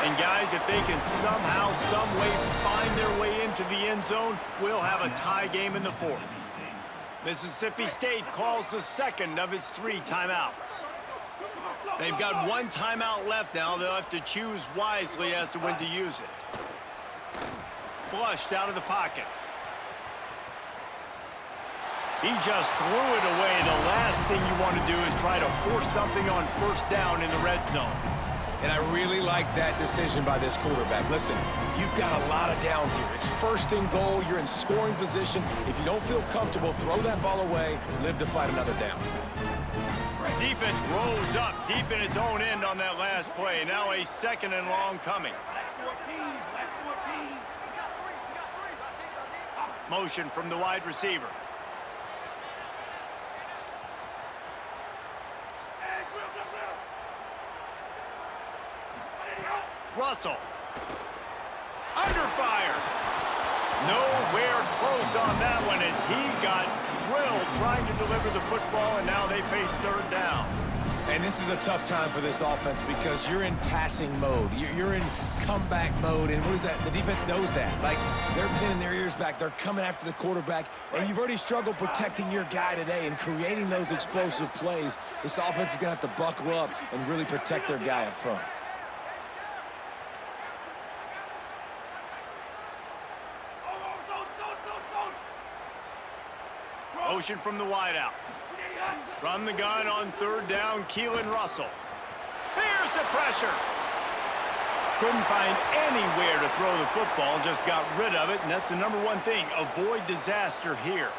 [SPEAKER 1] And guys, if they can somehow, some way find their way into the end zone, we'll have a tie game in the 4th. Mississippi State calls the second of its 3 timeouts. They've got 1 timeout left now. They'll have to choose wisely as to when to use it. Flushed out of the pocket. He just threw it away. The last thing you want to do is try to force something on 1st down in the red zone.
[SPEAKER 4] And I really like that decision by this quarterback. Listen, you've got a lot of downs here. It's 1st and goal. You're in scoring position. If you don't feel comfortable, throw that ball away. Live to fight another down.
[SPEAKER 1] Defense rose up deep in its own end on that last play. Now a 2nd and long coming. Motion from the wide receiver. Russell. Under fire. Nowhere close on that one as he got drilled trying to deliver the football, and now they face 3rd down.
[SPEAKER 4] And this is a tough time for this offense because you're in passing mode. You're in comeback mode, and what is that? The defense knows that. Like, they're pinning their ears back. They're coming after the quarterback, and you've already struggled protecting your guy today and creating those explosive plays. This offense is going to have to buckle up and really protect their guy up front.
[SPEAKER 1] Motion from the wideout. From the gun on 3rd down, Keelan Russell. Here's the pressure. Couldn't find anywhere to throw the football, just got rid of it, and that's the #1 thing. Avoid disaster here.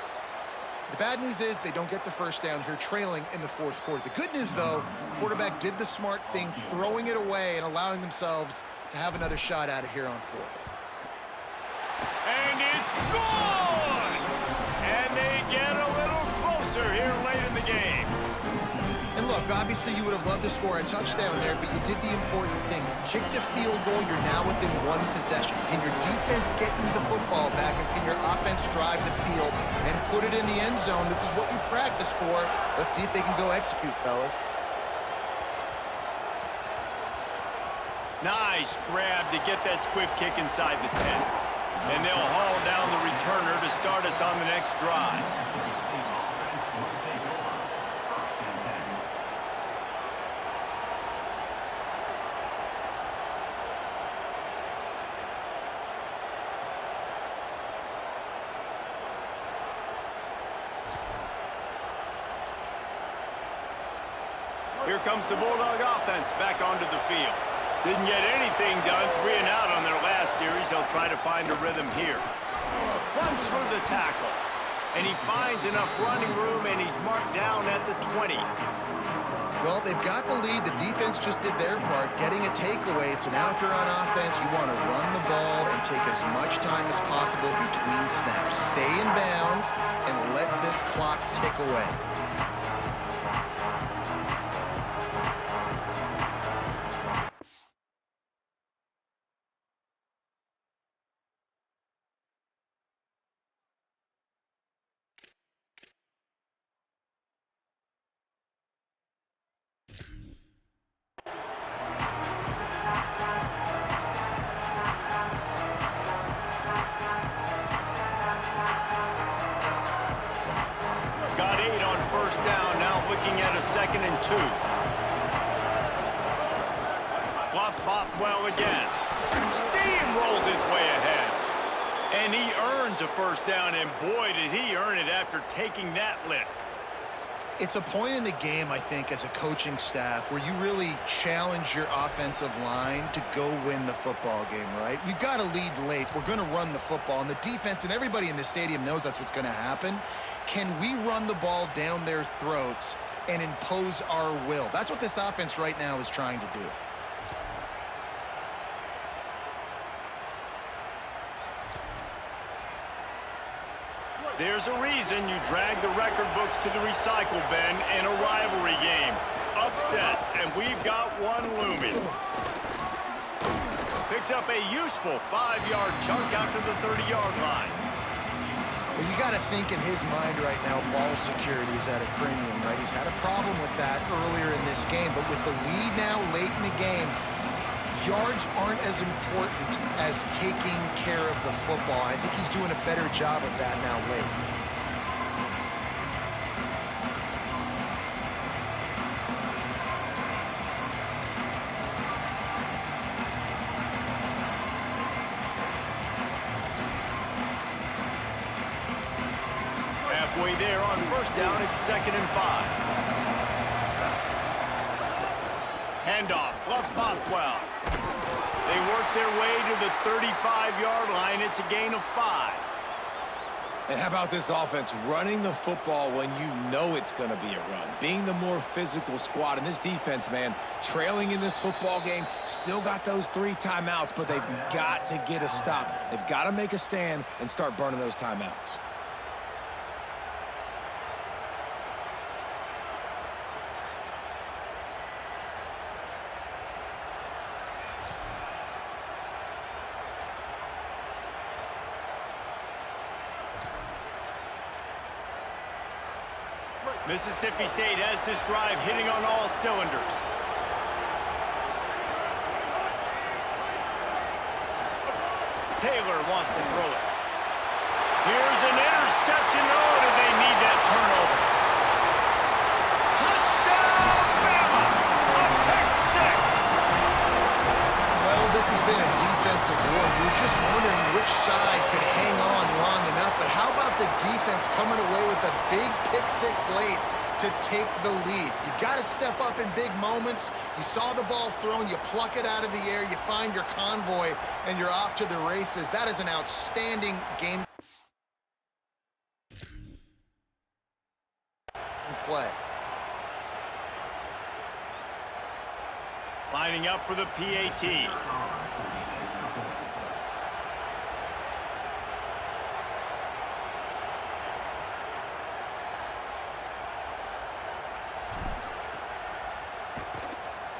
[SPEAKER 3] The bad news is they don't get the 1st down here trailing in the 4th quarter. The good news, though, quarterback did the smart thing, throwing it away and allowing themselves to have another shot at it here on 4th.
[SPEAKER 1] And it's good! And they get a little closer here late in the game.
[SPEAKER 3] And look, obviously you would have loved to score a touchdown there, but you did the important thing. Kicked a field goal, you're now within 1 possession. Can your defense get you the football back, and can your offense drive the field and put it in the end zone? This is what you practice for. Let's see if they can go execute, fellas.
[SPEAKER 1] Nice grab to get that squib kick inside the 10. And they'll haul down the returner to start us on the next drive. Here comes the Bulldog offense back onto the field. Didn't get anything done, 3 and out on their last series. They'll try to find a rhythm here. Runs for the tackle. And he finds enough running room, and he's marked down at the 20.
[SPEAKER 3] Well, they've got the lead. The defense just did their part, getting a takeaway. So now if you're on offense, you want to run the ball and take as much time as possible between snaps. Stay in bounds and let this clock tick away.
[SPEAKER 1] 2nd and 2. Bluffed Bothwell again. Steamrolls his way ahead. And he earns a first down, and boy, did he earn it after taking that lick.
[SPEAKER 3] It's a point in the game, I think, as a coaching staff where you really challenge your offensive line to go win the football game, right? We've got to lead late. We're going to run the football. And the defense and everybody in the stadium knows that's what's going to happen. Can we run the ball down their throats and impose our will? That's what this offense right now is trying to do.
[SPEAKER 1] There's a reason you drag the record books to the recycle bin in a rivalry game. Upsets, and we've got one looming. Picks up a useful 5-yard chunk out to the 30-yard line.
[SPEAKER 3] Well, you got to think in his mind right now, ball security is at a premium, right? He's had a problem with that earlier in this game, but with the lead now late in the game, yards aren't as important as taking care of the football. I think he's doing a better job of that now late.
[SPEAKER 1] Halfway there on first down, it's 2nd and 5. Handoff, Fluff Bothwell. They work their way to the 35-yard line. It's a gain of 5.
[SPEAKER 4] And how about this offense running the football when you know it's going to be a run? Being the more physical squad. And this defense, man, trailing in this football game, still got those 3 timeouts, but they've got to get a stop. They've got to make a stand and start burning those timeouts.
[SPEAKER 1] Mississippi State has this drive hitting on all cylinders. Taylor wants to throw it. Here's an interception. Oh, did they need that turnover? Touchdown, Bama! A pick 6!
[SPEAKER 3] Well, this has been a defensive war. We're just wondering which side could hang on long enough. But how about the defense coming away with a big pick 6 late to take the lead? You got to step up in big moments. You saw the ball thrown, you pluck it out of the air, you find your convoy, and you're off to the races. That is an outstanding game play.
[SPEAKER 1] Lining up for the PAT.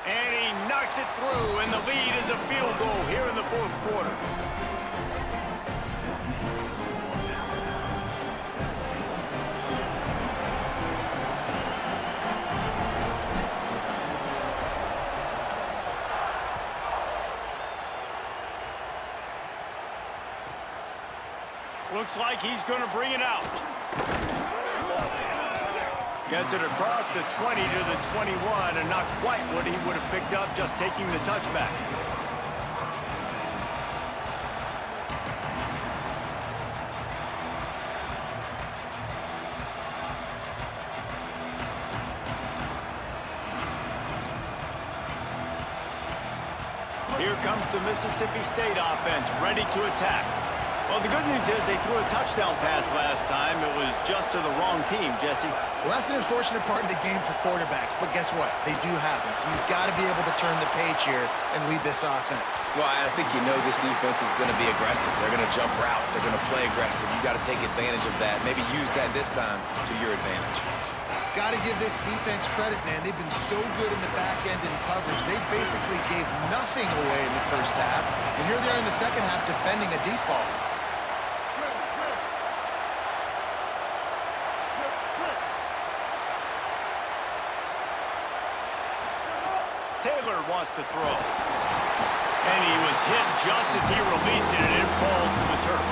[SPEAKER 1] And he knocks it through, and the lead is a field goal here in the 4th quarter. Looks like he's going to bring it out. Gets it across the 20 to the 21, and not quite what he would have picked up just taking the touchback. Here comes the Mississippi State offense, ready to attack. Well, the good news is they threw a touchdown pass last time. It was just to the wrong team, Jesse.
[SPEAKER 3] Well, that's an unfortunate part of the game for quarterbacks, but guess what? They do happen, so you've got to be able to turn the page here and lead this offense.
[SPEAKER 4] Well, I think you know this defense is going to be aggressive. They're going to jump routes. They're going to play aggressive. You've got to take advantage of that. Maybe use that this time to your advantage.
[SPEAKER 3] Got to give this defense credit, man. They've been so good in the back end in coverage. They basically gave nothing away in the first half, and here they are in the second half defending a deep ball.
[SPEAKER 1] Taylor wants to throw. And he was hit just as he released it, and it falls to the turf.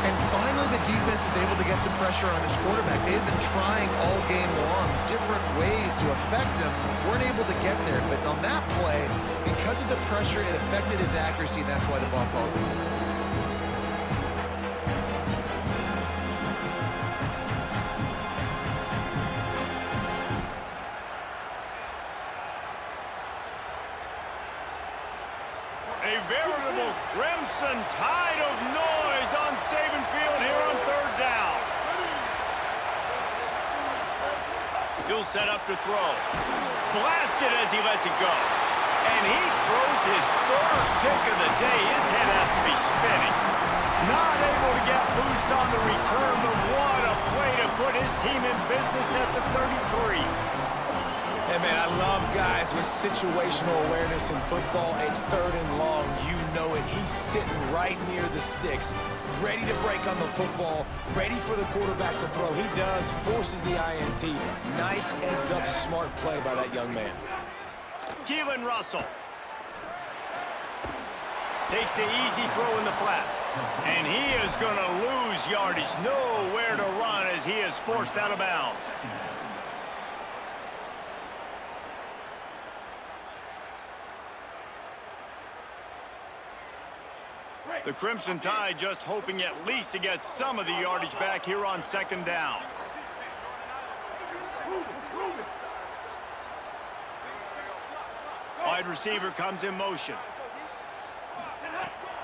[SPEAKER 3] And finally the defense is able to get some pressure on this quarterback. They had been trying all game long different ways to affect him, weren't able to get there. But on that play, because of the pressure, it affected his accuracy, and that's why the ball falls in.
[SPEAKER 1] A veritable crimson tide of noise on Saban Field here on third down. He'll set up to throw. Blasted as he lets it go. And he throws his third pick of the day. His head has to be spinning. Not able to get loose on the return, but what a play to put his team in business at the 33.
[SPEAKER 4] Hey, man, I love guys with situational awareness in football. It's third and long. You know it. He's sitting right near the sticks, ready to break on the football, ready for the quarterback to throw. He does, forces the INT. Nice heads-up, smart play by that young man.
[SPEAKER 1] Keelan Russell takes the easy throw in the flat. And he is going to lose yardage. Nowhere to run as he is forced out of bounds. The Crimson Tide just hoping at least to get some of the yardage back here on second down. Wide receiver comes in motion.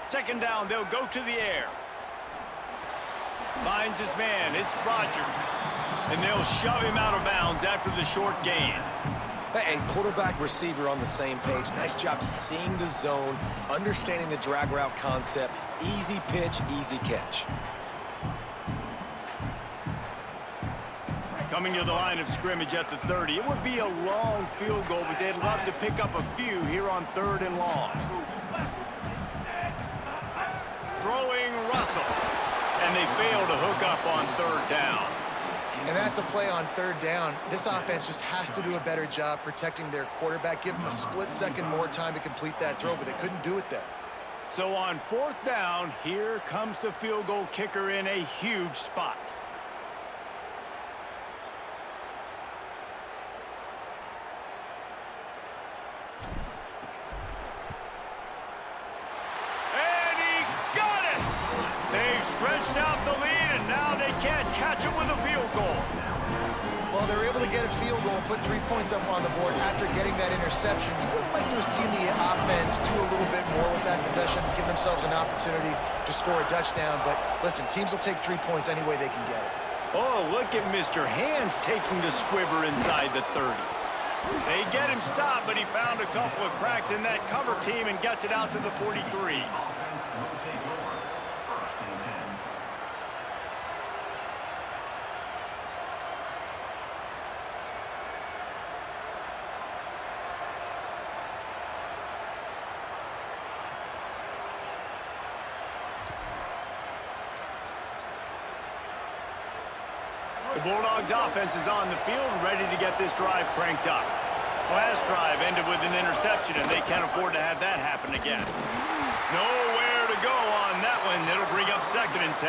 [SPEAKER 1] Second down, they'll go to the air. Finds his man, it's Rodgers. And they'll shove him out of bounds after the short gain.
[SPEAKER 4] And quarterback receiver on the same page. Nice job seeing the zone, understanding the drag route concept. Easy pitch, easy catch.
[SPEAKER 1] Coming to the line of scrimmage at the 30. It would be a long field goal, but they'd love to pick up a few here on third and long. Throwing Russell. And they fail to hook up on third down.
[SPEAKER 3] And that's a play on third down. This offense just has to do a better job protecting their quarterback. Give them a split second more time to complete that throw, but they couldn't do it there.
[SPEAKER 1] So on fourth down, here comes the field goal kicker in a huge spot. And he got it! They've stretched out the lead, and now they can't catch it with a field goal.
[SPEAKER 3] Well, they were able to get a field goal and put 3 points up on the board after getting that interception. You would have liked to have seen the offense do a little bit more with that possession, give themselves an opportunity to score a touchdown. But listen, teams will take 3 points any way they can get it.
[SPEAKER 1] Oh, look at Mr. Hands taking the squibber inside the 30. They get him stopped, but he found a couple of cracks in that cover team and gets it out to the 43. The Bulldogs offense is on the field, ready to get this drive cranked up. Last drive ended with an interception, and they can't afford to have that happen again. Nowhere to go on that one. It'll bring up second and 10.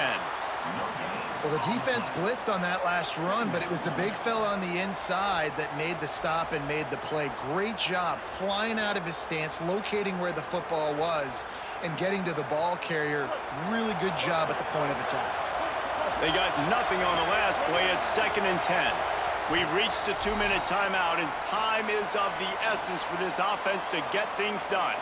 [SPEAKER 3] Well, the defense blitzed on that last run, but it was the big fella on the inside that made the stop and made the play. Great job flying out of his stance, locating where the football was, and getting to the ball carrier. Really good job at the point of attack.
[SPEAKER 1] They got nothing on the last play. It's second and 10. We've reached the 2-minute timeout, and time is of the essence for this offense to get things done.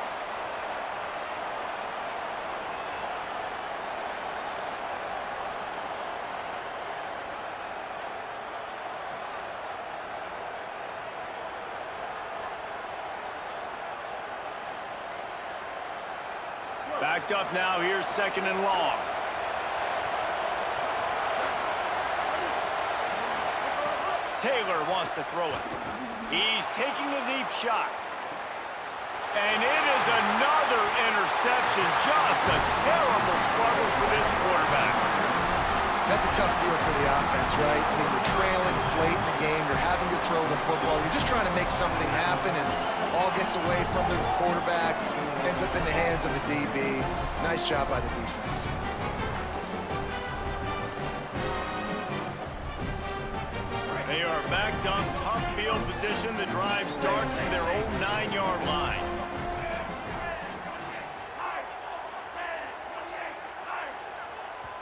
[SPEAKER 1] Backed up now, here's second and long. Taylor wants to throw it. He's taking a deep shot. And it is another interception. Just a terrible struggle for this quarterback.
[SPEAKER 3] That's a tough deal for the offense, right? I mean, you're trailing, it's late in the game, you're having to throw the football. You're just trying to make something happen, and all gets away from the quarterback, ends up in the hands of the DB. Nice job by the defense.
[SPEAKER 1] position. The drive starts from their own 9-yard line.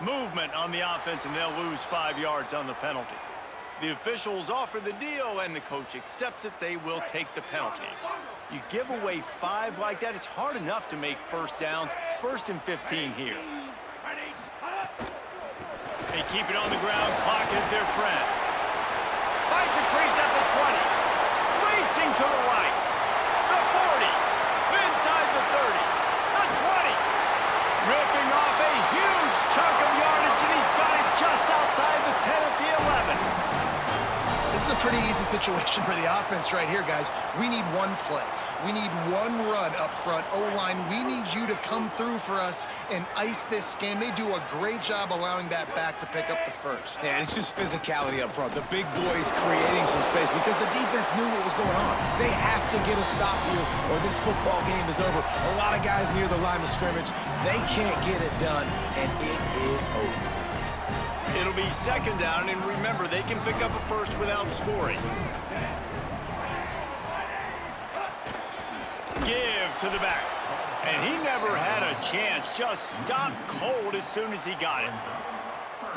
[SPEAKER 1] Movement on the offense, and they'll lose 5 yards on the penalty. The officials offer the deal, and the coach accepts it. They will take the penalty. You give away 5 like that, it's hard enough to make first downs. 1st and 15 here. They keep it on the ground. Clock is their friend. Finds a crease at the 20. Racing to the right. The 40. Inside the 30. The 20. Ripping off a huge chunk of yardage, and he's got it just outside the 10 at the 11.
[SPEAKER 3] This is a pretty easy situation for the offense right here, guys. We need one play. We need one run up front. O-line, we need you to come through for us and ice this game. They do a great job allowing that back to pick up the first.
[SPEAKER 4] Yeah, it's just physicality up front. The big boys creating some space because the defense knew what was going on. They have to get a stop here or this football game is over. A lot of guys near the line of scrimmage. They can't get it done, and it is over.
[SPEAKER 1] It'll be 2nd down, and remember, they can pick up a first without scoring. Give to the back. And he never had a chance. Just stopped cold as soon as he got it.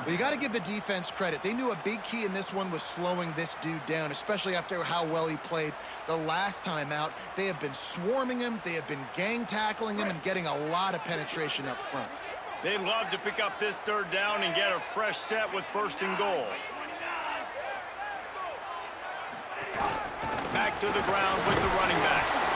[SPEAKER 3] Well, you got to give the defense credit. They knew a big key in this one was slowing this dude down, especially after how well he played the last time out. They have been swarming him. They have been gang tackling him and getting a lot of penetration up front.
[SPEAKER 1] They'd love to pick up this 3rd down and get a fresh set with 1st and goal. Back to the ground with the running back.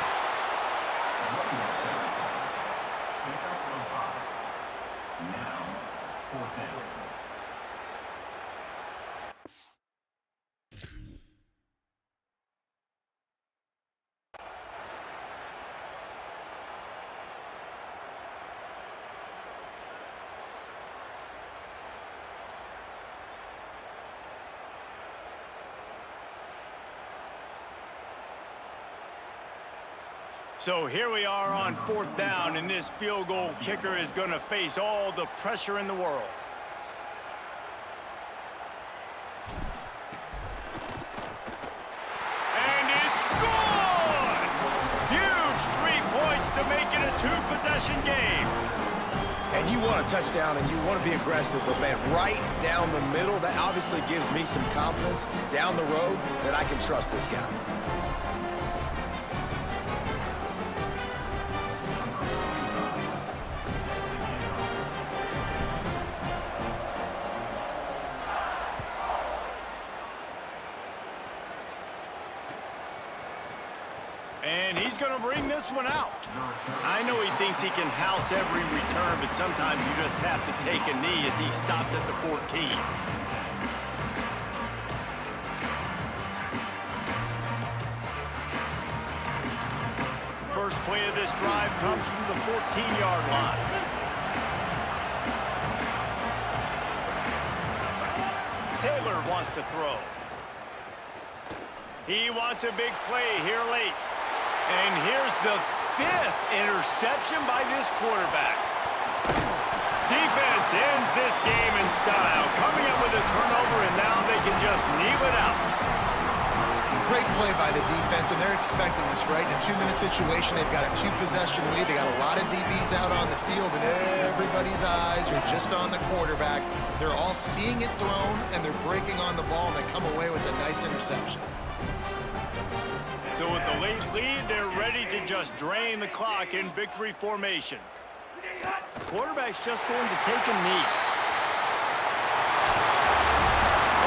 [SPEAKER 1] So here we are on 4th down, and this field goal kicker is going to face all the pressure in the world. And it's good! Huge 3 points to make it a 2-possession game.
[SPEAKER 4] And you want a touchdown, and you want to be aggressive, but, man, right down the middle, that obviously gives me some confidence down the road that I can trust this guy.
[SPEAKER 1] And he's going to bring this one out. I know he thinks he can house every return, but sometimes you just have to take a knee as he stopped at the 14. First play of this drive comes from the 14-yard line. Taylor wants to throw. He wants a big play here late. And here's the 5th interception by this quarterback. Defense ends this game in style, coming up with a turnover, and now they can just kneel it out.
[SPEAKER 3] Great play by the defense, and they're expecting this, right? In a 2-minute situation, they've got a 2-possession lead. They got a lot of DBs out on the field, and everybody's eyes are just on the quarterback. They're all seeing it thrown, and they're breaking on the ball, and they come away with a nice interception.
[SPEAKER 1] So with the late lead, they're ready to just drain the clock in victory formation. Quarterback's just going to take a knee.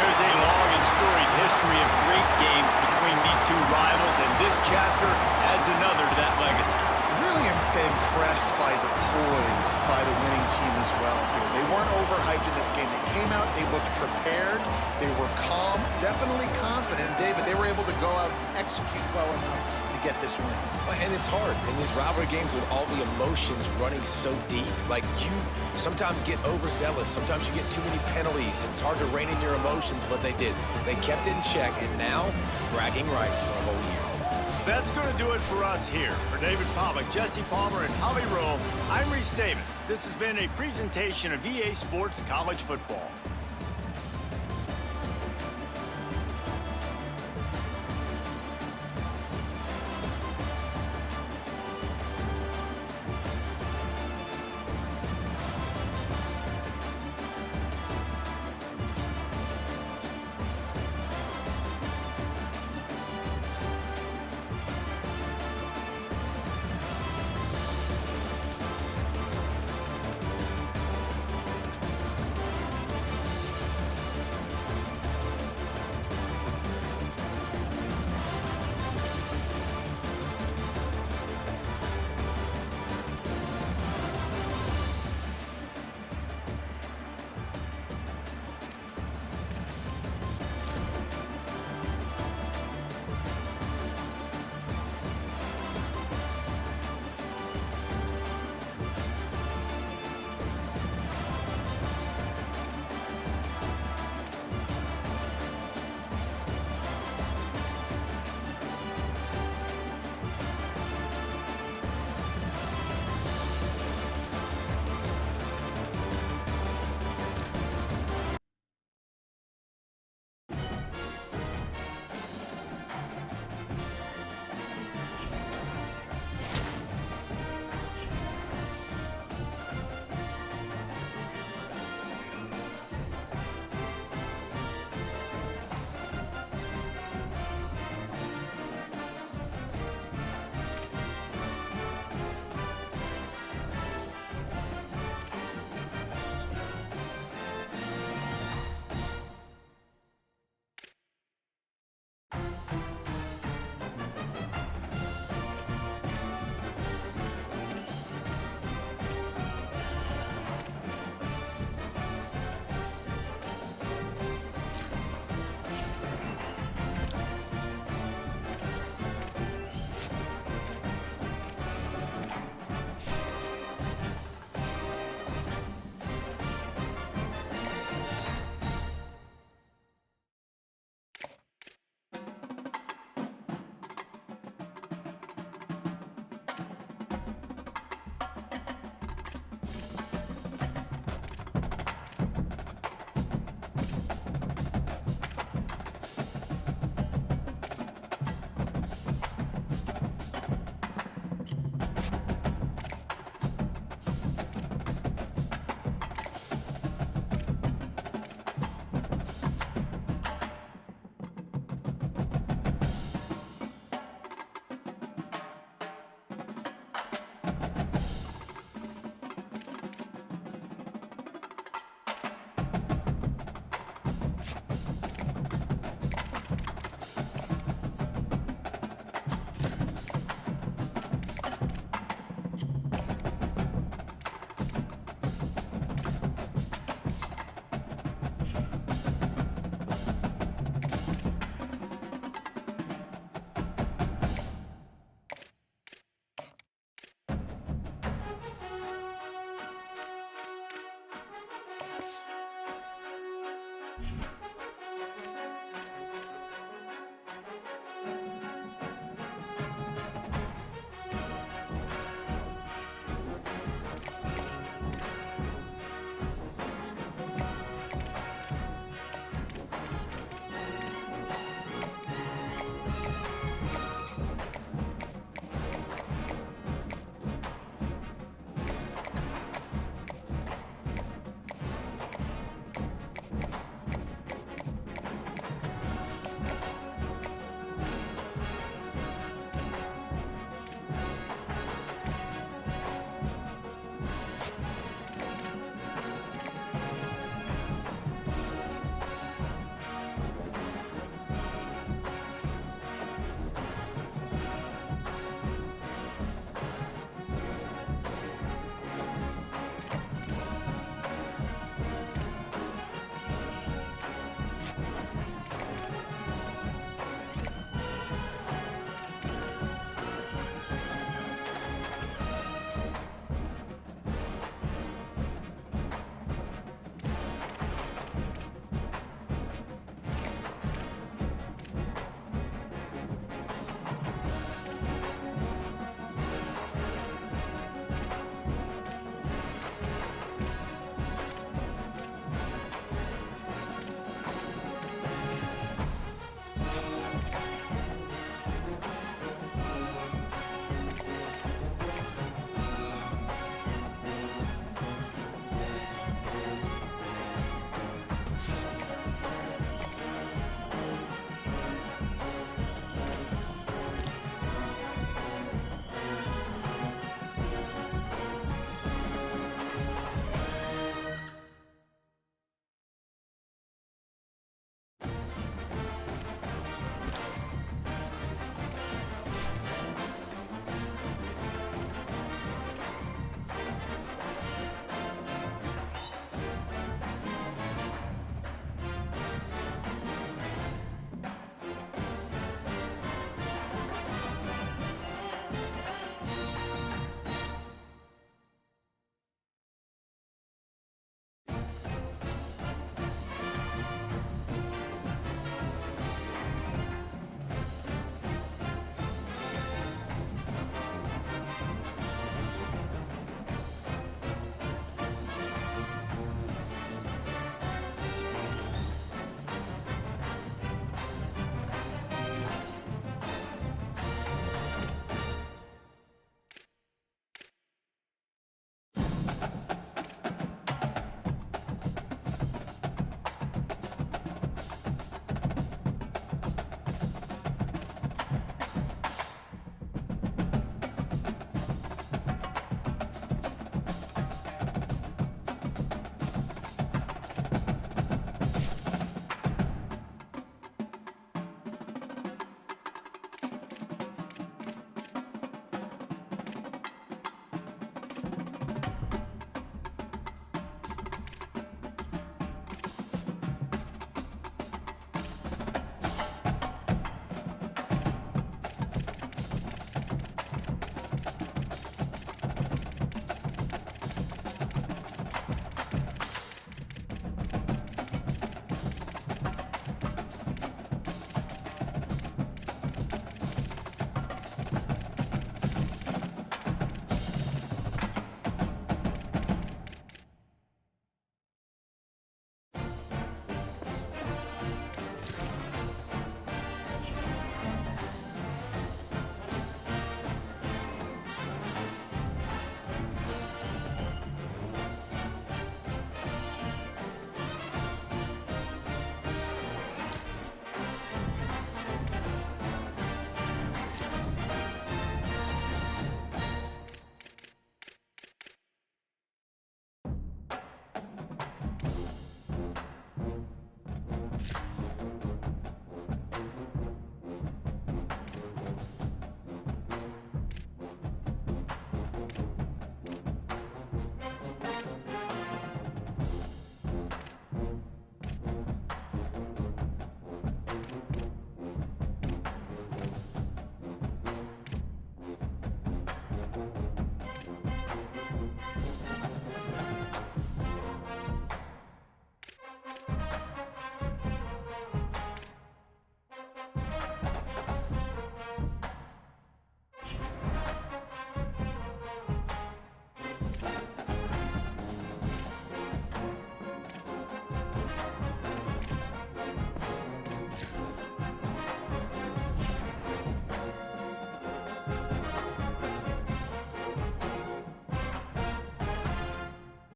[SPEAKER 1] There's a long and storied history of great games between these two rivals, and this chapter adds another to that legacy.
[SPEAKER 3] Really impressed by the poise by the winning team as well here. They weren't overhyped in this game. They came out, they looked prepared, they were calm, definitely confident. David, they were able to go out and execute well enough to get this win.
[SPEAKER 4] And it's hard in these rivalry games with all the emotions running so deep. Like, you sometimes get overzealous. Sometimes you get too many penalties. It's hard to rein in your emotions, but they did. They kept it in check, and now bragging rights for a whole year.
[SPEAKER 1] That's going to do it for us here. For David Pollack, Jesse Palmer, and Holly Rowe, I'm Reese Davis. This has been a presentation of EA Sports College Football.